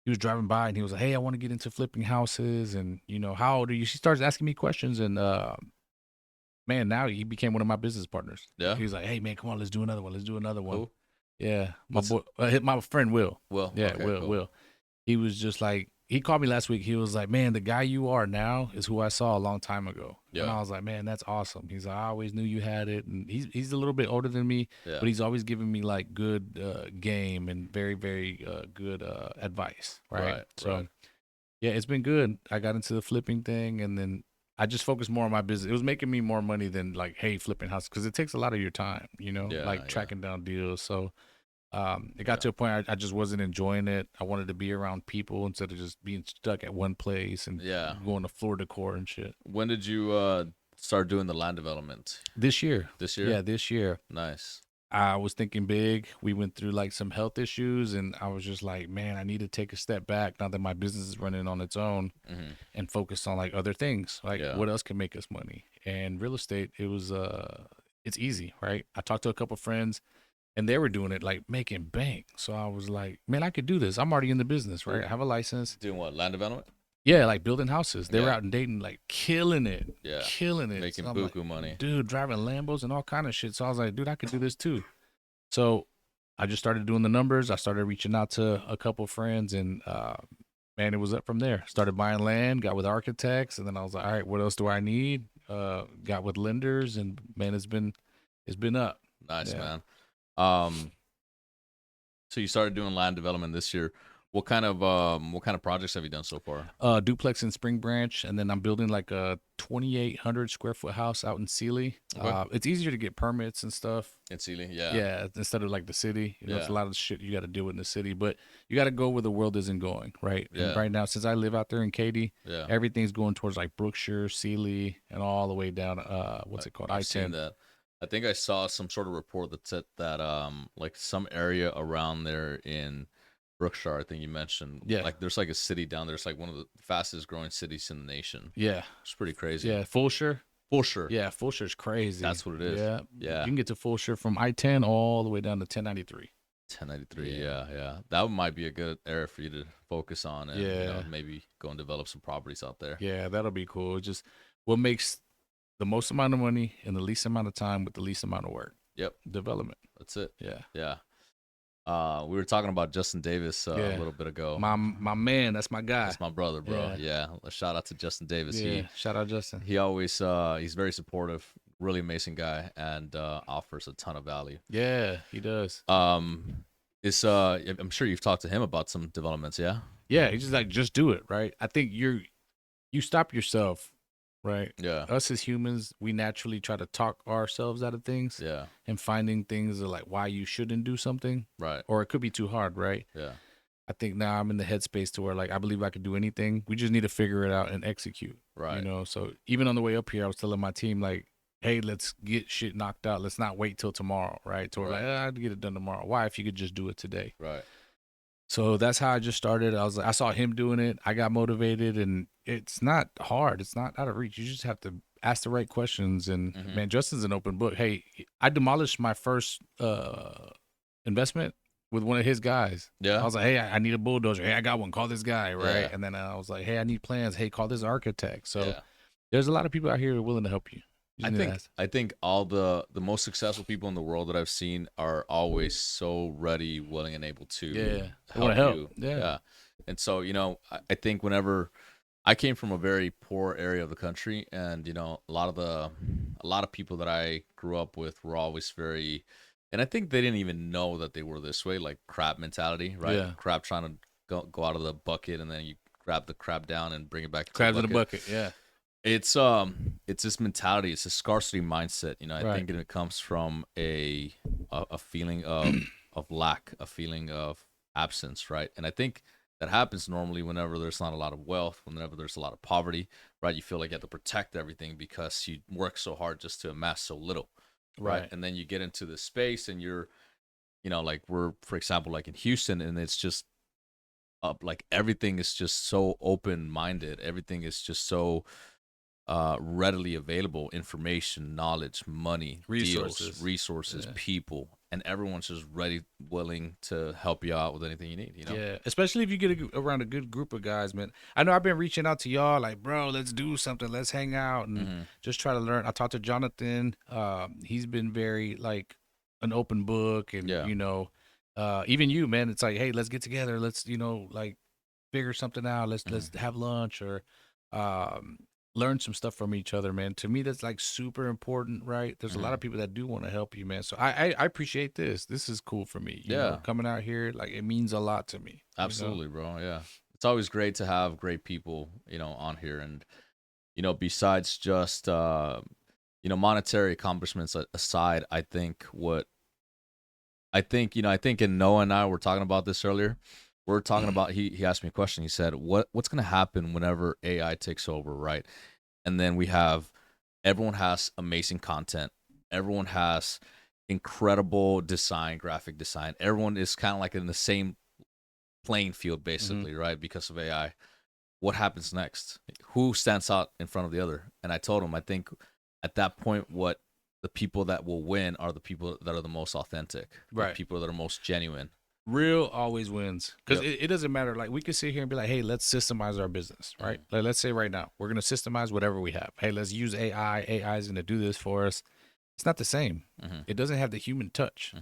he was driving by and he was like, "Hey, I want to get into flipping houses, and how old are you?" She starts asking me questions, and man, now he became one of my business partners. Yeah. He was like, "Hey, man, come on, let's do another one. Let's do another one." Cool. Yeah, my friend Will. Will. Yeah, Okay, Will. cool. Will. He was just like, he called me last week. He was like, "Man, the guy you are now is who I saw a long time ago." Yeah. And I was like, "Man, that's awesome." He's like, "I always knew you had it." And he's a little bit older than me, Yeah. but he's always giving me like good game and very, very good advice. Right. So, yeah, it's been good. I got into the flipping thing, and then I just focused more on my business. It was making me more money than like, hey, flipping houses, because it takes a lot of your time, like tracking down deals. So it got to a point I just wasn't enjoying it. I wanted to be around people instead of just being stuck at one place and going to floor decor and shit. When did you start doing the land development? This year. This year? Yeah, this year. Nice. I was thinking big. We went through like some health issues, and I was just like, man, I need to take a step back now that my business is running on its own and focus on like other things. Like what else can make us money? And real estate, it's easy, right? I talked to a couple friends, and they were doing it like making bank. So I was like, man, I could do this. I'm already in the business, right? I have a license. Doing what? Land development? Yeah, like building houses. They were out in Dayton, like killing it. Yeah. Killing it. Making so buku like, money. Dude, driving Lambos and all kind of shit. So I was like, dude, I could do this too. So I just started doing the numbers. I started reaching out to a couple friends, and man, it was up from there. Started buying land, got with architects, and then I was like, all right, what else do I need? Got with lenders, and man, it's been up. Nice, man. So you started doing land development this year. What kind of projects have you done so far? Duplex in Spring Branch, and then I'm building like a 2,800 square foot house out in Sealy. Okay. It's easier to get permits and stuff. In Sealy, yeah. Yeah, instead of like the city. It's a lot of shit you got to deal with in the city, but you got to go where the world isn't going, right? Yeah. And right now, since I live out there in Katy, everything's going towards like Brookshire, Sealy, and all the way down. What's it called? I've I-10. seen that. I think I saw some sort of report that said that like some area around there in Brookshire, I think you mentioned. Yeah. Like there's like a city down there. It's like one of the fastest growing cities in the nation. Yeah. It's pretty crazy. Yeah. Fulshire. Fulshire. Yeah. Fulshire's crazy. That's what it is. Yeah. Yeah. You can get to Fulshire from I-10 all the way down to 1093. 1093. Yeah. That might be a good area for you to focus on and maybe go and develop some properties out there. Yeah, that'll be cool. Just what makes the most amount of money in the least amount of time with the least amount of work. Yep. Development. That's it. Yeah. Yeah. We were talking about Justin Davis a little bit ago. My man, that's my guy. That's my brother, bro. Yeah. A shout out to Justin Davis. Yeah. Shout out Justin. He always he's very supportive, really amazing guy, and offers a ton of value. Yeah, he does. I'm sure you've talked to him about some developments, yeah? Yeah, he's just like, just do it, right? I think you stop yourself, right? Yeah. Us as humans, we naturally try to talk ourselves out of things. Yeah. And finding things like why you shouldn't do something. Right. Or it could be too hard, right? Yeah. I think now I'm in the headspace to where like I believe I could do anything. We just need to figure it out and execute. Right. So even on the way up here, I was telling my team like, hey, let's get shit knocked out. Let's not wait till tomorrow, right? So we're like, I'd get it done tomorrow. Why? If you could just do it today. Right. So that's how I just started. I saw him doing it. I got motivated, and it's not hard. It's not out of reach. You just have to ask the right questions. And man, Justin's an open book. Hey, I demolished my first investment with one of his guys. Yeah. I was like, hey, I need a bulldozer. Hey, I got one. Call this guy, right? Yeah. And then I was like, hey, I need plans. Hey, call this architect. So There's a lot of people out here willing to help you. I think all the most successful people in the world that I've seen are always so ready, willing, and able to help you. Yeah. And so, I think whenever I came from a very poor area of the country, and a lot of people that I grew up with were always very, and I think they didn't even know that they were this way, like crab mentality, right? Yeah. Crab trying to go out of the bucket, and then you grab the crab down and bring it back to Crabs the in a bucket. Yeah. It's this mentality, it's a scarcity mindset. I Right. think it comes from a feeling of lack, a feeling of absence, right? And I think that happens normally whenever there's not a lot of wealth, whenever there's a lot of poverty, right? You feel like you have to protect everything because you work so hard just to amass so little, right? And then you get into the space and you're, like we're, for example, like in Houston, and it's just up, like everything is just so open minded, everything is just so readily available, information, knowledge, money, resources, people, and everyone's just ready, willing to help you out with anything you need. Yeah, especially if you get around a good group of guys, man. I know I've been reaching out to y'all, like, bro, let's do something, let's hang out and just try to learn. I talked to Jonathan. He's been very like an open book, and even you, man. It's like, hey, let's get together. Let's like figure something out. Let's have lunch or um learn some stuff from each other, man. To me, that's like super important, right? There's a lot of people that do want to help you, man. So I appreciate this. This is cool for me. You know, coming out here, like it means a lot to me. Absolutely, bro. Yeah. It's always great to have great people, on here. And, besides just, monetary accomplishments aside, I think, and Noah and I were talking about this earlier. We're talking about, he asked me a question. He said, what's going to happen whenever AI takes over, right? And then everyone has amazing content. Everyone has incredible design, graphic design. Everyone is kind of like in the same playing field, basically, right? Because of AI. What happens next? Who stands out in front of the other? And I told him, I think at that point, what the people that will win are the people that are the most authentic, right? The people that are most genuine. Real always wins, because it doesn't matter. Like we could sit here and be like, hey, let's systemize our business, right? Like let's say right now we're gonna systemize whatever we have. Hey, let's use AI. AI is gonna do this for us. It's not the same. It doesn't have the human touch.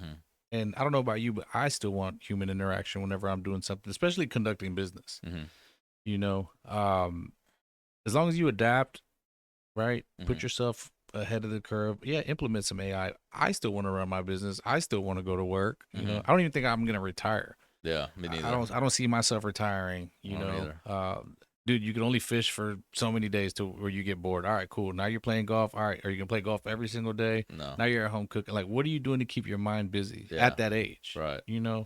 And I don't know about you, but I still want human interaction whenever I'm doing something, especially conducting business. As long as you adapt, right? Put yourself ahead of the curve. Yeah, implement some AI. I still want to run my business. I still want to go to work. I don't even think I'm gonna retire. Yeah, me neither. I don't see myself retiring. Dude, you can only fish for so many days to where you get bored. All right, cool. Now you're playing golf. All right, are you gonna play golf every single day? No. Now you're at home cooking. Like, what are you doing to keep your mind busy at that age? Right.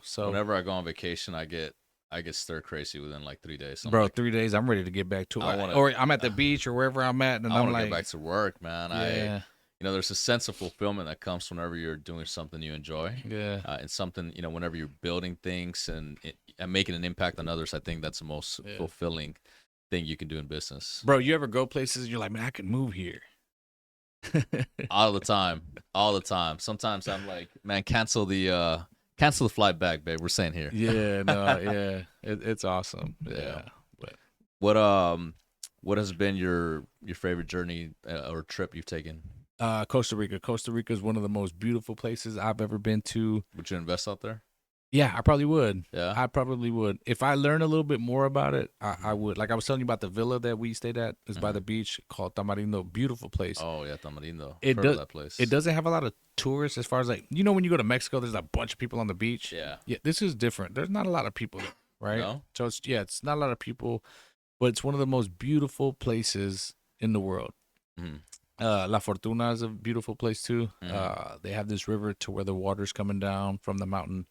So whenever I go on vacation, I get stir crazy within like 3 days. Bro, like, 3 days, I'm ready to get back to it. Or I'm at the beach or wherever I'm at, and I'm like, get back to work, man. Yeah. There's a sense of fulfillment that comes whenever you're doing something you enjoy. Yeah. And something, whenever you're building things and making an impact on others, I think that's the most fulfilling thing you can do in business. Bro, you ever go places and you're like, man, I could move here? All the time. Sometimes I'm like, man, cancel the flight back, babe. We're staying here. Yeah, no, yeah. It's awesome. Yeah. But what has been your favorite journey or trip you've taken? Costa Rica. Costa Rica is one of the most beautiful places I've ever been to. Would you invest out there? Yeah, I probably would. Yeah, I probably would. If I learn a little bit more about it, I would. Like I was telling you about the villa that we stayed at. It's by the beach called Tamarindo. Beautiful place. Oh yeah, Tamarindo. Heard of that place. It doesn't have a lot of tourists as far as like, when you go to Mexico, there's a bunch of people on the beach. Yeah. Yeah, this is different. There's not a lot of people there, right? No? So it's not a lot of people, but it's one of the most beautiful places in the world. La Fortuna is a beautiful place too. They have this river to where the water's coming down from the mountain.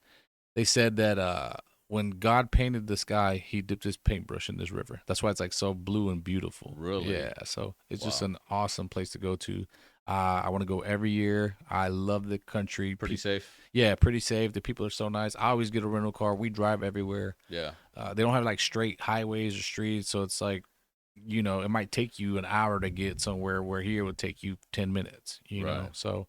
They said that when God painted the sky, he dipped his paintbrush in this river. That's why it's like so blue and beautiful. Really? Yeah. So it's just an awesome place to go to. I want to go every year. I love the country. Pretty safe? Yeah, pretty safe. The people are so nice. I always get a rental car. We drive everywhere. Yeah. They don't have like straight highways or streets. So it's like, it might take you an hour to get somewhere where here would take you 10 minutes, know? So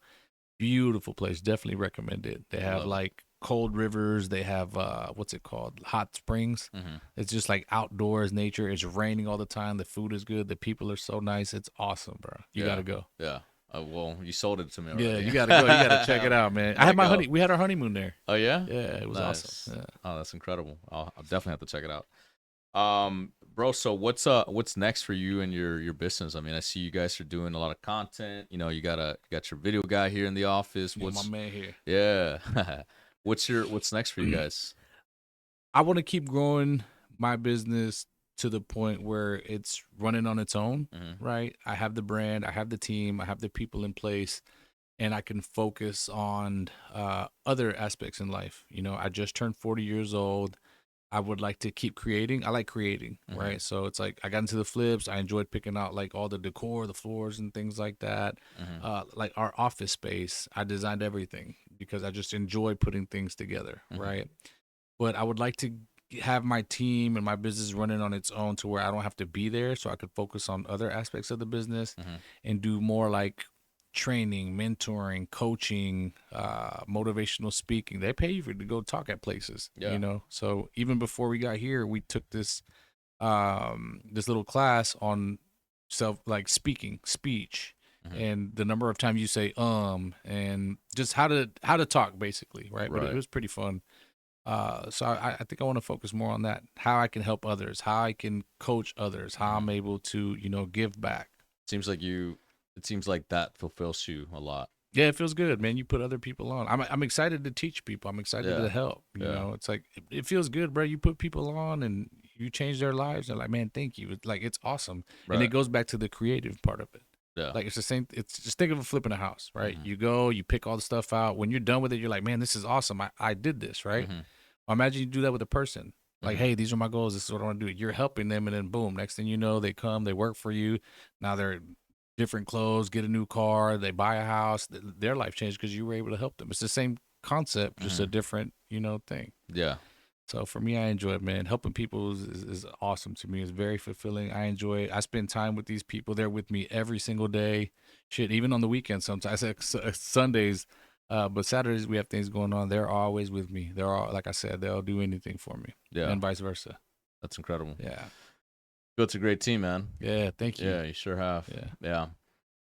beautiful place. Definitely recommend it. They have like cold rivers. They have what's it called? Hot springs. It's just like outdoors nature. It's raining all the time. The food is good. The people are so nice. It's awesome, bro. You gotta go. Yeah. Well, you sold it to me already. Yeah, you gotta go. You gotta check it out, man. I had we had our honeymoon there. Oh yeah. Yeah, it was awesome. Yeah. Oh, that's incredible. I'll definitely have to check it out. Bro, so what's next for you and your business? I mean, I see you guys are doing a lot of content. You know, you got your video guy here in the office. What's my man here? Yeah. What's next for you guys? I want to keep growing my business to the point where it's running on its own, right? I have the brand, I have the team, I have the people in place, and I can focus on other aspects in life. You know, I just turned 40 years old. I would like to keep creating. I like creating, right? So it's like I got into the flips. I enjoyed picking out like all the decor, the floors and things like that. Like our office space, I designed everything because I just enjoy putting things together, right? But I would like to have my team and my business running on its own to where I don't have to be there, so I could focus on other aspects of the business and do more like training, mentoring, coaching, motivational speaking. They pay you to go talk at places, you know? So even before we got here, we took this little class on speech and the number of times you say and just how to talk basically, right? But it was pretty fun. So I think I want to focus more on that, how I can help others, how I can coach others, how I'm able to, give back. It seems like that fulfills you a lot. Yeah, it feels good, man. You put other people on. I'm excited to teach people. I'm excited to help. You know, it's like it feels good, bro. You put people on and you change their lives. They're like, man, thank you. It's like it's awesome, and it goes back to the creative part of it. Yeah, like it's the same. It's just think of flipping a house, right? You go, you pick all the stuff out. When you're done with it, you're like, man, this is awesome. I did this, right? Well, imagine you do that with a person. Like, hey, these are my goals. This is what I want to do. You're helping them, and then boom, next thing you know, they come, they work for you. Now they're different clothes, get a new car, they buy a house. Their life changed because you were able to help them. It's the same concept, just a different, thing. Yeah. So for me, I enjoy it, man. Helping people is awesome to me. It's very fulfilling. I enjoy it. I spend time with these people. They're with me every single day. Shit, even on the weekends sometimes. Sundays, but Saturdays we have things going on. They're always with me. They're all, like I said, they'll do anything for me. Yeah. And vice versa. That's incredible. Yeah. It's a great team, man. Yeah, thank you. Yeah, you sure have. Yeah.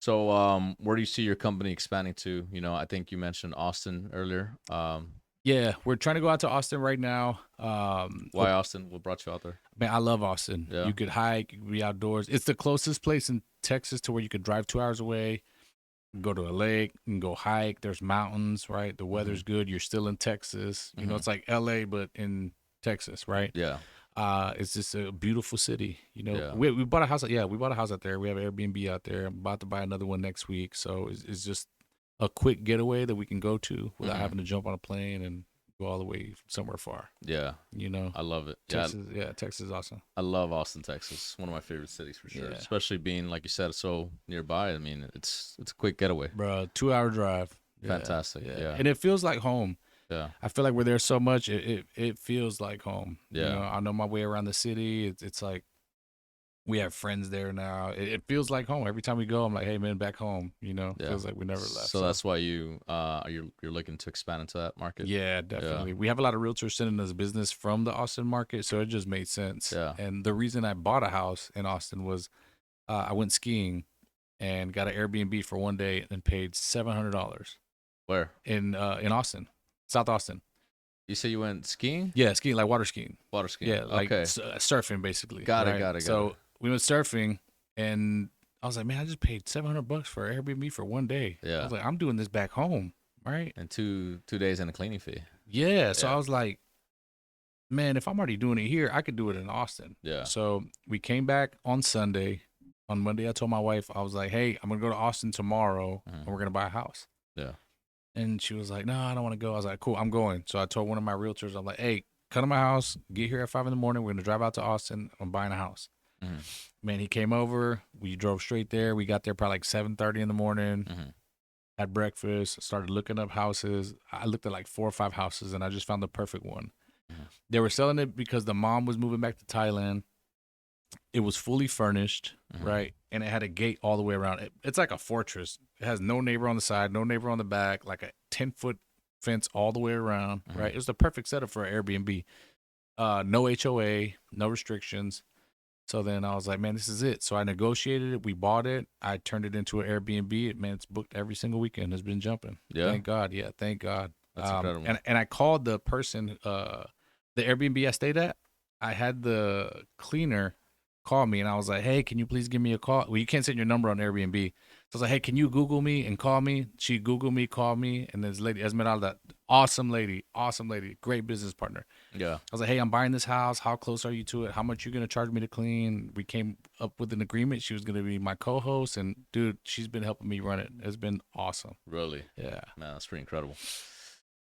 So, where do you see your company expanding to? I think you mentioned Austin earlier. Yeah, we're trying to go out to Austin right now. Why Austin? What brought you out there? Man, I love Austin. Yeah. You could hike, you could be outdoors. It's the closest place in Texas to where you could drive 2 hours away, go to a lake, and go hike. There's mountains, right? The weather's good. You're still in Texas. You know, it's like LA, but in Texas, right? Yeah. It's just a beautiful city. We bought a house. We bought a house out there. We have an Airbnb out there. I'm about to buy another one next week. So it's just a quick getaway that we can go to without having to jump on a plane and go all the way somewhere far. Yeah. I love it. Texas, Texas is awesome. I love Austin, Texas. One of my favorite cities for sure. Especially being, like you said, so nearby. I mean, it's a quick getaway. Bro, 2-hour drive. Fantastic. Yeah. And it feels like home. Yeah, I feel like we're there so much. It feels like home. Yeah, I know my way around the city. It's like we have friends there now. It feels like home every time we go. I'm like, hey man, back home. Feels like we never left. So that's why you're looking to expand into that market. Yeah, definitely. We have a lot of realtors sending us business from the Austin market, so it just made sense. Yeah. And the reason I bought a house in Austin was I went skiing and got an Airbnb for one day and paid $700. Where? In Austin. South Austin. You say you went skiing? Yeah, skiing, like water skiing. Water skiing. Yeah, like surfing basically. Got it. So we went surfing, and I was like, man, I just paid $700 for Airbnb for one day. Yeah. I was like, I'm doing this back home, right? And two days and a cleaning fee. Yeah. So I was like, man, if I'm already doing it here, I could do it in Austin. Yeah. So we came back on Sunday. On Monday, I told my wife, I was like, hey, I'm gonna go to Austin tomorrow, and we're gonna buy a house. Yeah. And she was like, no, I don't want to go. I was like, cool, I'm going. So I told one of my realtors, I'm like, hey, come to my house, get here at 5 a.m. We're going to drive out to Austin. I'm buying a house. Man, he came over. We drove straight there. We got there probably like 7:30 in the morning, had breakfast, started looking up houses. I looked at like 4 or 5 houses, and I just found the perfect one. They were selling it because the mom was moving back to Thailand. It was fully furnished, right? And it had a gate all the way around. It's like a fortress. It has no neighbor on the side, no neighbor on the back, like a 10-foot fence all the way around, right? It was the perfect setup for an Airbnb. No HOA, no restrictions. So then I was like, man, this is it. So I negotiated it. We bought it. I turned it into an Airbnb. Man, it's booked every single weekend. It's been jumping. Yeah. Thank God. Yeah, thank God. That's incredible. And I called the person, the Airbnb I stayed at. I had the cleaner call me, and I was like, hey, can you please give me a call? Well, you can't send your number on Airbnb. So I was like, hey, can you Google me and call me? She Googled me, called me, and this lady, Esmeralda, awesome lady, great business partner. Yeah. I was like, hey, I'm buying this house. How close are you to it? How much you going to charge me to clean? We came up with an agreement. She was going to be my co-host, and dude, she's been helping me run it. It's been awesome. Really? Yeah. Man, that's pretty incredible.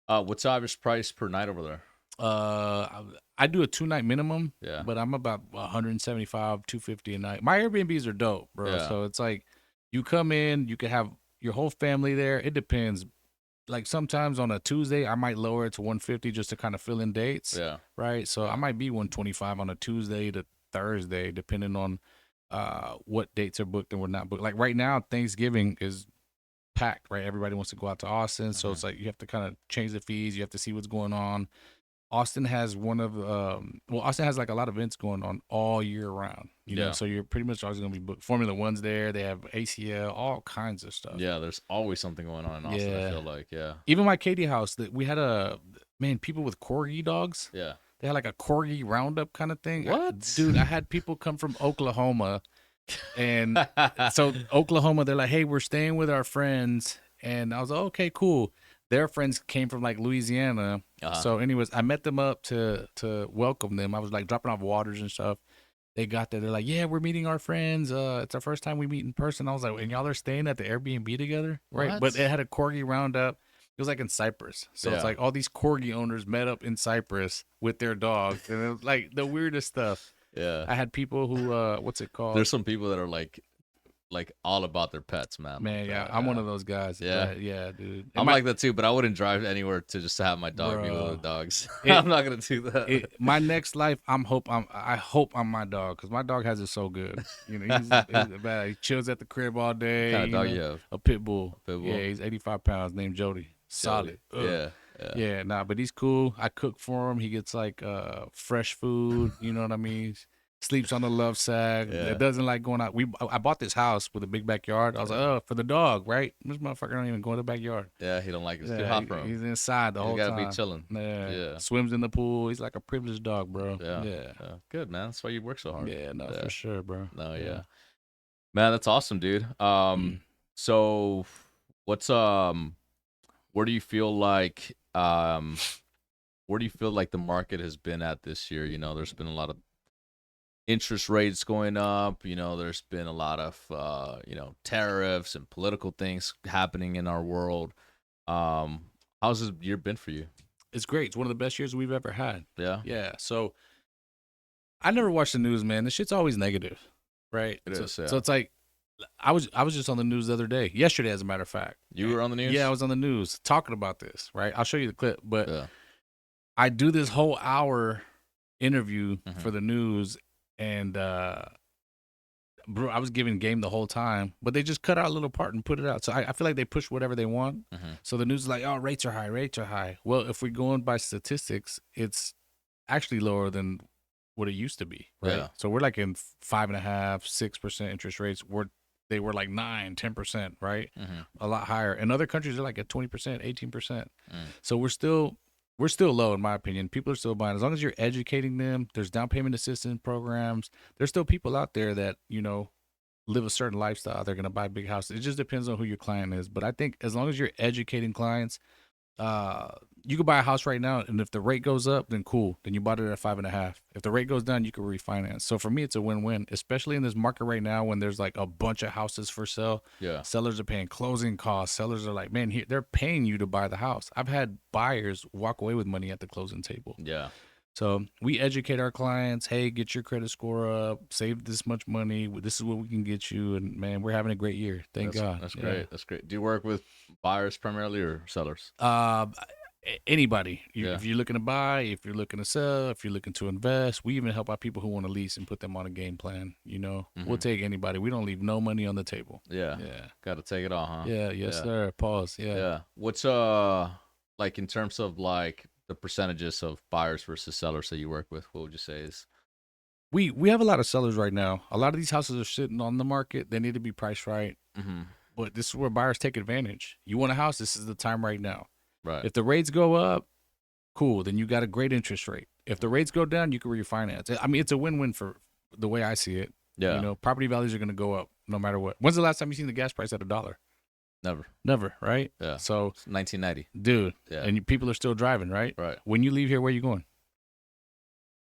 What's the average price per night over there? I do a 2-night minimum. Yeah. But I'm about 175, 250 a night. My Airbnbs are dope, bro. Yeah. So it's like you come in, you can have your whole family there. It depends. Like sometimes on a Tuesday, I might lower it to 150 just to kind of fill in dates. Yeah. Right. So I might be 125 on a Tuesday to Thursday, depending on what dates are booked and what not booked. Like right now, Thanksgiving is packed, right? Everybody wants to go out to Austin. So it's like you have to kind of change the fees. You have to see what's going on. Austin has Austin has like a lot of events going on all year round, you know, so you're pretty much always going to be booked. Formula One's there. They have ACL, all kinds of stuff. Yeah, there's always something going on in Austin, I feel like, Even my Katie house, that we had people with corgi dogs. Yeah. They had like a corgi roundup kind of thing. What? Dude, I had people come from Oklahoma. And so Oklahoma, they're like, hey, we're staying with our friends. And I was like, okay, cool. Their friends came from like Louisiana. So anyways, I met them up to welcome them. I was like dropping off waters and stuff. They got there. They're like, yeah, we're meeting our friends. It's our first time we meet in person. I was like, and y'all are staying at the Airbnb together? Right. What? But it had a corgi roundup. It was like in Cyprus. So it's like all these corgi owners met up in Cyprus with their dogs. And it was like the weirdest stuff. Yeah. I had people who, what's it called? There's some people that are like all about their pets, man. Man, yeah, I'm one of those guys. Yeah, yeah, dude. I'm like that too, but I wouldn't drive anywhere to just have my dog be with the dogs. I'm not gonna do that. My next life, I hope I'm my dog, because my dog has it so good. You know, he's bad. He chills at the crib all day. What kind of dog you have? A pit bull. Pit bull. Yeah, he's 85 pounds. Named Jody. Solid. Yeah. Nah, but he's cool. I cook for him. He gets like fresh food. You know what I mean? Sleeps on the love sack. It doesn't like going out. I bought this house with a big backyard. I was like, oh, for the dog, right? This motherfucker don't even go in the backyard. Yeah, he don't like it. It's too hot for him. He's inside the whole time. Gotta be chilling. Yeah. Swims in the pool. He's like a privileged dog, bro. Yeah. Good, man. That's why you work so hard. Yeah, no, for sure, bro. No, yeah. Man, that's awesome, dude. So what's where do you feel like the market has been at this year? You know, there's been a lot of interest rates going up. You know, there's been a lot of tariffs and political things happening in our world. How's this year been for you? It's great. It's one of the best years we've ever had. Yeah. So I never watch the news, man. This shit's always negative, right? So it's like I was just on the news the other day, yesterday, as a matter of fact. You were on the news? Yeah, I was on the news talking about this, right? I'll show you the clip, but I do this whole hour interview for the news. And, bro, I was giving game the whole time, but they just cut out a little part and put it out. So I feel like they push whatever they want. So the news is like, oh, rates are high. Well, if we're going by statistics, it's actually lower than what it used to be, right? Yeah. So we're like in 5.5%, 6% interest rates. They were like 9%, 10%, right? A lot higher. In other countries, they're like at 20%, 18%. So we're still low, in my opinion. People are still buying. As long as you're educating them, there's down payment assistance programs. There's still people out there that, you know, live a certain lifestyle. They're going to buy big houses. It just depends on who your client is. But I think as long as you're educating clients, you could buy a house right now, and if the rate goes up, then cool. Then you bought it at 5.5. If the rate goes down, you can refinance. So for me, it's a win-win, especially in this market right now when there's like a bunch of houses for sale. Yeah. Sellers are paying closing costs. Sellers are like, man, they're paying you to buy the house. I've had buyers walk away with money at the closing table. Yeah. So we educate our clients, hey, get your credit score up, save this much money. This is what we can get you. And, man, we're having a great year. Thank God. That's great. That's great. Do you work with buyers primarily or sellers? Anybody. If you're looking to buy, if you're looking to sell, if you're looking to invest, we even help out people who want to lease and put them on a game plan. You know, we'll take anybody. We don't leave no money on the table. Yeah. Got to take it all, huh? Yeah. Yes, sir. Pause. Yeah. What's like in terms of like the percentages of buyers versus sellers that you work with, what would you say is? We have a lot of sellers right now. A lot of these houses are sitting on the market. They need to be priced right. Mm-hmm. But this is where buyers take advantage. You want a house, this is the time right now. Right. If the rates go up, cool, then you got a great interest rate. If the rates go down, you can refinance. I mean, it's a win-win for the way I see it. Yeah. You know, property values are going to go up no matter what. When's the last time you seen the gas price at $1? Never, right? Yeah. So it's 1990. Dude, yeah. And people are still driving, right? Right. When you leave here, where are you going?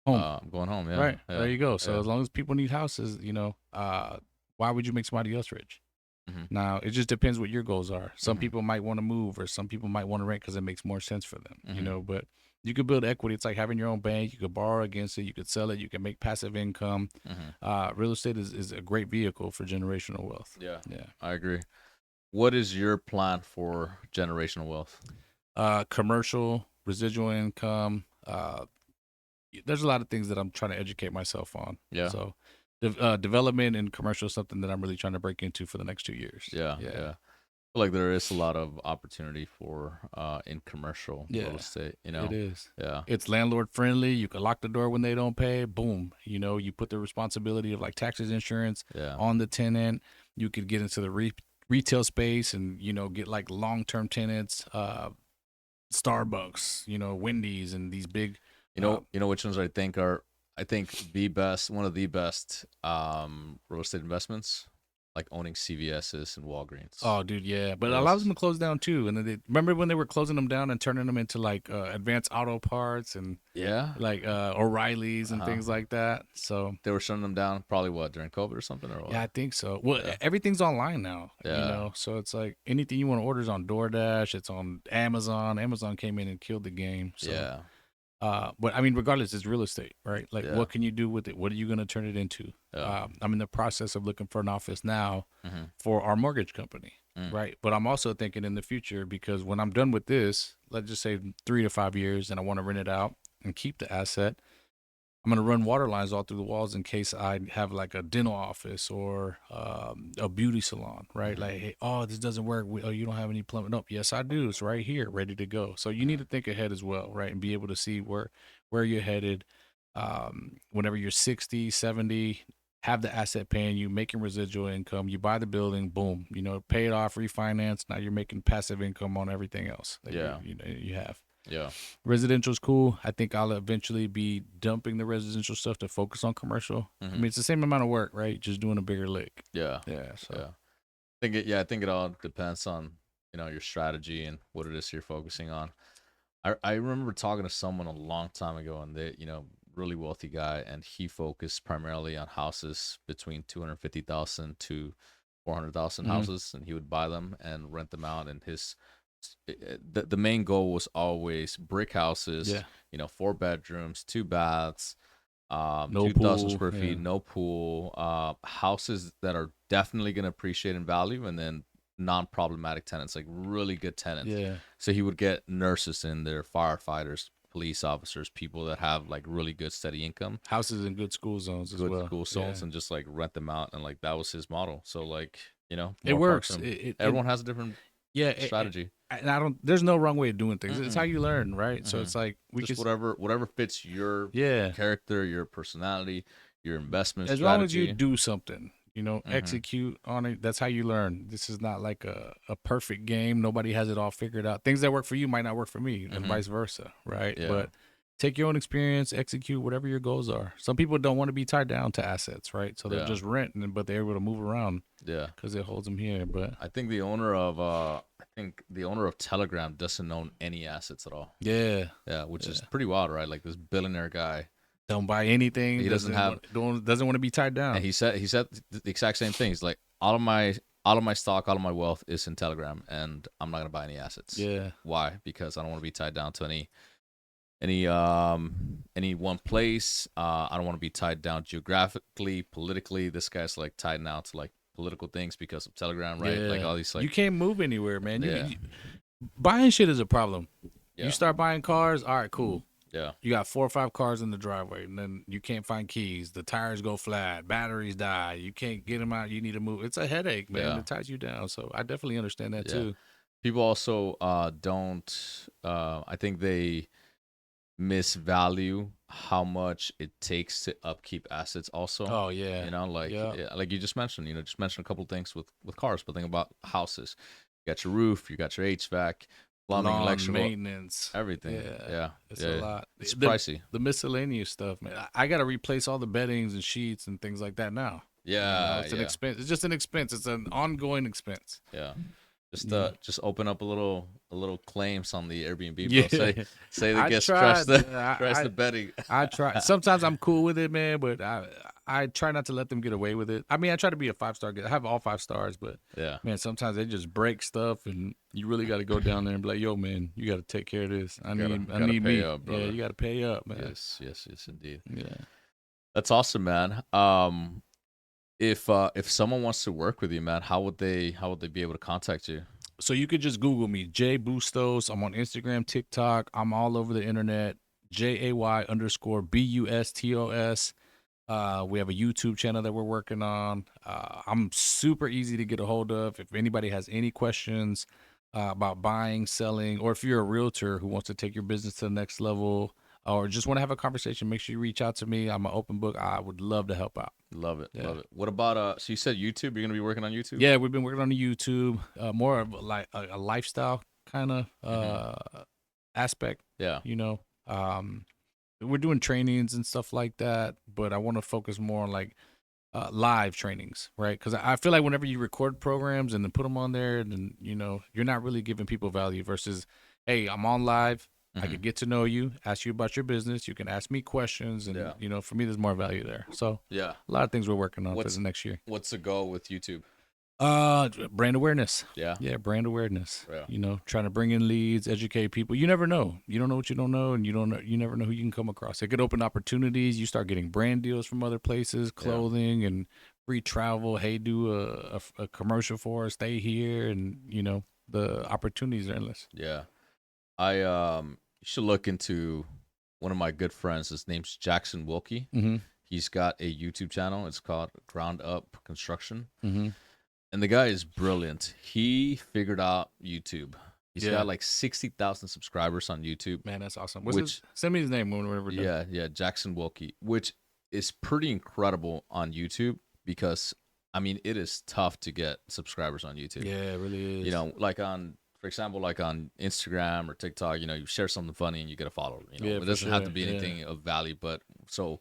Home. I'm going home, yeah. Right. Yeah. There you go. So as long as people need houses, you know, why would you make somebody else rich? Mm-hmm. Now, it just depends what your goals are. Some people might want to move, or some people might want to rent because it makes more sense for them, you know, but you could build equity. It's like having your own bank. You could borrow against it. You could sell it. You can make passive income. Real estate is a great vehicle for generational wealth. Yeah. I agree. What is your plan for generational wealth? Commercial, residual income. There's a lot of things that I'm trying to educate myself on. Yeah. So development and commercial is something that I'm really trying to break into for the next 2 years. Yeah. I feel like there is a lot of opportunity for in commercial real estate. You know, it is. Yeah, it's landlord friendly. You can lock the door when they don't pay. Boom. You know, you put the responsibility of like taxes, insurance on the tenant. You could get into the retail space and, you know, get like long-term tenants, Starbucks, you know, Wendy's, and these big. You know which ones I think the best, one of the best real estate investments, like owning CVS's and Walgreens. Oh, dude, yeah. But a lot of them closed down too. And then remember when they were closing them down and turning them into like advanced auto parts and like O'Reilly's and things like that. So they were shutting them down probably during COVID or something, or what? Yeah, I think so. Well, everything's online now. You know, so it's like anything you want to order is on DoorDash. It's on Amazon. Amazon came in and killed the game. So. But I mean, regardless, it's real estate, right? Like, what can you do with it? What are you going to turn it into? I'm in the process of looking for an office now for our mortgage company, right? But I'm also thinking in the future, because when I'm done with this, let's just say 3 to 5 years, and I want to rent it out and keep the asset, I'm going to run water lines all through the walls in case I have like a dental office or a beauty salon, right? Like, hey, oh, this doesn't work. Oh, you don't have any plumbing. Nope. Yes, I do. It's right here, ready to go. So you need to think ahead as well, right? And be able to see where you're headed. Whenever you're 60, 70, have the asset paying you, making residual income. You buy the building, boom, you know, pay it off, refinance. Now you're making passive income on everything else that you have. Yeah. Residential's cool. I think I'll eventually be dumping the residential stuff to focus on commercial. I mean, it's the same amount of work, right? Just doing a bigger lick. Yeah. So I think it all depends on, you know, your strategy and what it is you're focusing on. I remember talking to someone a long time ago, and they, you know, really wealthy guy, and he focused primarily on houses between 250,000 to 400,000 houses, and he would buy them and rent them out. And the main goal was always brick houses, you know, 4 bedrooms, 2 baths, no 2,000 pool, square feet, no pool, houses that are definitely going to appreciate in value, and then non-problematic tenants, like really good tenants. So he would get nurses in there, firefighters, police officers, people that have like really good steady income, houses in good school zones as well. Good school zones, and just like rent them out, and like that was his model. So like, you know, it works. Everyone has a different strategy. And there's no wrong way of doing things. It's how you learn, right? So it's like whatever fits your character, your personality, your investment as strategy. long as you do something, you know, execute on it. That's how you learn. This is not like a perfect game. Nobody has it all figured out. Things that work for you might not work for me, and vice versa, right? But take your own experience, execute whatever your goals are. Some people don't want to be tied down to assets, right? So they'll just rent, but they're able to move around. Because it holds them here. But I think the owner of Telegram doesn't own any assets at all. Which is pretty wild, right? Like this billionaire guy don't buy anything. He doesn't want to be tied down. And he said the exact same thing. He's like, all of my stock, all of my wealth is in Telegram, and I'm not gonna buy any assets. Why? Because I don't want to be tied down to any one place. I don't want to be tied down geographically, politically. This guy's like tied now to like political things because of Telegram, right? Like all these, like, you can't move anywhere, man. Buying shit is a problem. You start buying cars, all right, cool. You got 4 or 5 cars in the driveway, and then you can't find keys. The tires go flat, batteries die. You can't get them out. You need to move. It's a headache, man. It ties you down. So I definitely understand that too. People also don't. I think they misvalue how much it takes to upkeep assets. Also, Oh yeah, like yeah. like you just mentioned. Just mentioned a couple things with cars, but think about houses. You got your roof, you got your HVAC, plumbing, Lawn electrical, maintenance. everything. Yeah, Yeah, it's a yeah. lot. It's The pricey. the miscellaneous stuff, man. I got to replace all the beddings and sheets and things like that now. Yeah, It's an yeah, expense. It's just an expense. It's an ongoing expense. yeah. Just You know. just open up a little claims on the Airbnb, bro. Yeah, Say the I guest trash tried. the trash I the bedding. I try. Sometimes I'm cool with it, man, but I try not to let them get away with it. I mean, I try to be a 5-star guy. I have all 5 stars, but Yeah, man, sometimes they just break stuff, and you really got to go down there and be like, "Yo, man, you got to take care of this. I gotta need pay me. up, Yeah, brother. you got to pay up, man. Yes, yes, yes, indeed. Yeah." That's awesome, man. If someone wants to work with you, man, how would they be able to contact you? So you could just Google me, Jay Bustos. I'm on Instagram, TikTok. I'm all over the internet. JAY_BUSTOS. We have a YouTube channel that we're working on. I'm super easy to get a hold of. If anybody has any questions about buying, selling, or if you're a realtor who wants to take your business to the next level, or just want to have a conversation, make sure you reach out to me. I'm an open book. I would love to help out. Love it, Yeah. love it. What about so you said YouTube? You're gonna be working on YouTube? Yeah, we've been working on the YouTube, more of like a lifestyle kind of aspect. Yeah, You know, we're doing trainings and stuff like that, but I want to focus more on like live trainings, right? Because I feel like whenever you record programs and then put them on there, then you're not really giving people value. Versus, hey, I'm on live. I could get to know you, ask you about your business. You can ask me questions, and yeah, for me, there's more value there. So yeah. a lot of things we're working on for What's the next year. what's the goal with YouTube? Brand awareness. Yeah, Yeah, brand awareness. yeah, Trying to bring in leads, educate people. You never know. You don't know what you don't know, and you never know who you can come across. It could open opportunities. You start getting brand deals from other places, clothing and free travel. Hey, do a commercial for us. Stay here, and the opportunities are endless. yeah. I you should look into one of my good friends. His name's Jackson Wilkie. Mm-hmm. He's got a YouTube channel. It's called Ground Up Construction. Mm-hmm. And the guy is brilliant. He figured out YouTube. He's got like 60,000 subscribers on YouTube. Man, that's awesome. Send me his name whenever we're done. Yeah, Jackson Wilkie, which is pretty incredible on YouTube because I mean it is tough to get subscribers on YouTube. Yeah, it really is. Like for example, like on Instagram or TikTok, you share something funny and you get a follower. It doesn't have to be anything of value, but so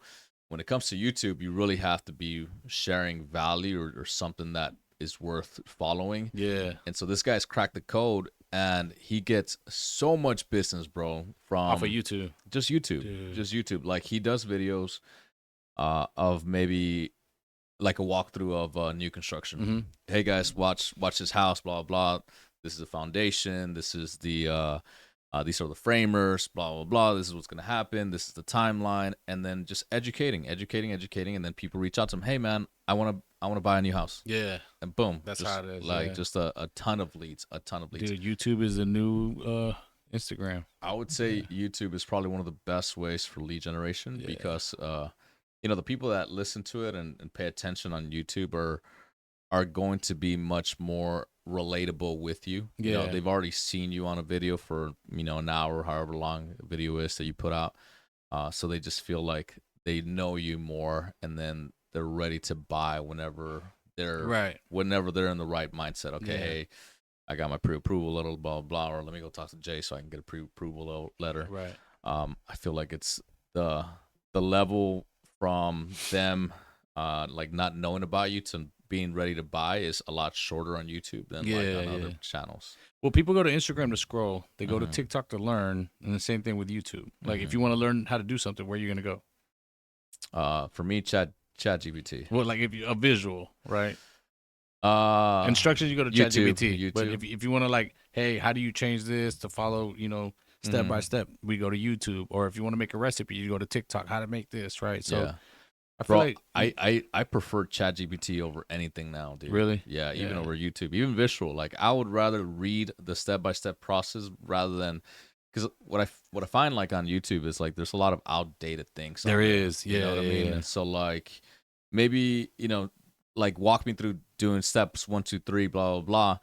when it comes to YouTube, you really have to be sharing value or something that is worth following. Yeah. And so this guy's cracked the code and he gets so much business, bro, from Off of YouTube. Just YouTube. Dude. Just YouTube. Like he does videos of maybe like a walkthrough of new construction. Mm-hmm. Hey guys, watch this house, blah blah. This is the foundation. This is the these are the framers, blah blah blah. This is what's gonna happen. This is the timeline, and then just educating, and then people reach out to him. Hey man, I wanna buy a new house. Yeah, and boom, that's just, how it is. Like just a ton of leads, Dude, YouTube is the new Instagram. I would say YouTube is probably one of the best ways for lead generation because the people that listen to it and pay attention on YouTube are going to be much more relatable with you. They've already seen you on a video for an hour, however long a video is that you put out, so they just feel like they know you more, and then they're ready to buy whenever they're in the right mindset. Okay, hey, I got my pre-approval letter, blah blah, or let me go talk to Jay so I can get a pre-approval letter. Right. I feel like it's the level from them like not knowing about you to being ready to buy is a lot shorter on YouTube than like on other channels. Well, people go to Instagram to scroll. They go to TikTok to learn, and the same thing with YouTube. Like if you want to learn how to do something, where are you gonna go? For me, ChatGPT. Well, like if you a visual, right? Instructions, you go to YouTube, ChatGPT. But if you want to like, hey, how do you change this to follow, step by step, we go to YouTube. Or if you want to make a recipe, you go to TikTok, how to make this, right? So I feel like I prefer ChatGPT over anything now, dude. Really? Yeah, even over YouTube, even visual. Like I would rather read the step by step process rather than because what I find like on YouTube is like there's a lot of outdated things. There is, you know what I mean? And so like maybe like walk me through doing steps 1, 2, 3, blah blah blah.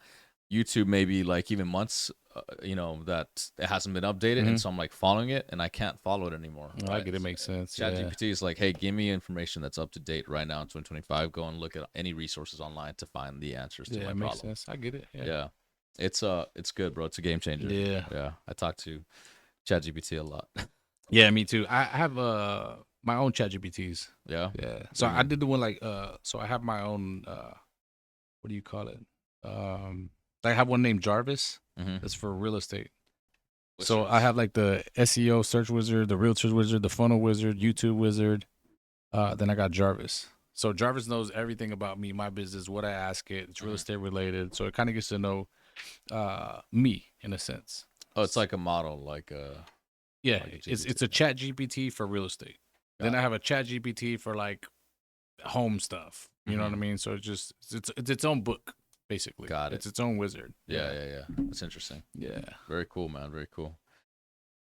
YouTube maybe like even months, that it hasn't been updated, and so I'm like following it, and I can't follow it anymore. Right? I get it. Makes sense. ChatGPT is like, hey, give me information that's up to date right now in 2025. Go and look at any resources online to find the answers to my problem. Makes sense. I get it. Yeah. It's good, bro. It's a game changer. Yeah. I talk to ChatGPT a lot. Yeah, me too. I have my own ChatGPTs. Yeah. So I did the one like so I have my own what do you call it? I have one named Jarvis. That's for real estate. So I have like the SEO search wizard, the Realtors wizard, the funnel wizard, YouTube wizard. Then I got Jarvis. So Jarvis knows everything about me, my business, what I ask it. It's real estate related. So it kind of gets to know me in a sense. Oh, it's like a model, like yeah, like it's a Chat GPT for real estate. Then I have a Chat GPT for like home stuff. You know what I mean? So it's its own book, basically. Got it. It's its own wizard. Yeah. That's interesting. Yeah. Very cool, man. Very cool.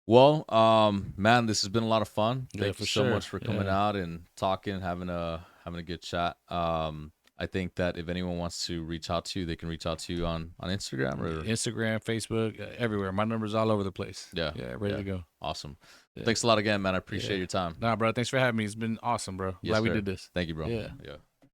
Well, man, this has been a lot of fun. Thank you so much for coming out and talking, having a good chat. I think that if anyone wants to reach out to you, they can reach out to you on Instagram or Instagram, Facebook, everywhere. My number's all over the place. Yeah, ready to go. Awesome. Yeah. Thanks a lot again, man. I appreciate your time. Nah, bro. Thanks for having me. It's been awesome, bro. Yes, Glad we did this. Thank you, bro. Yeah.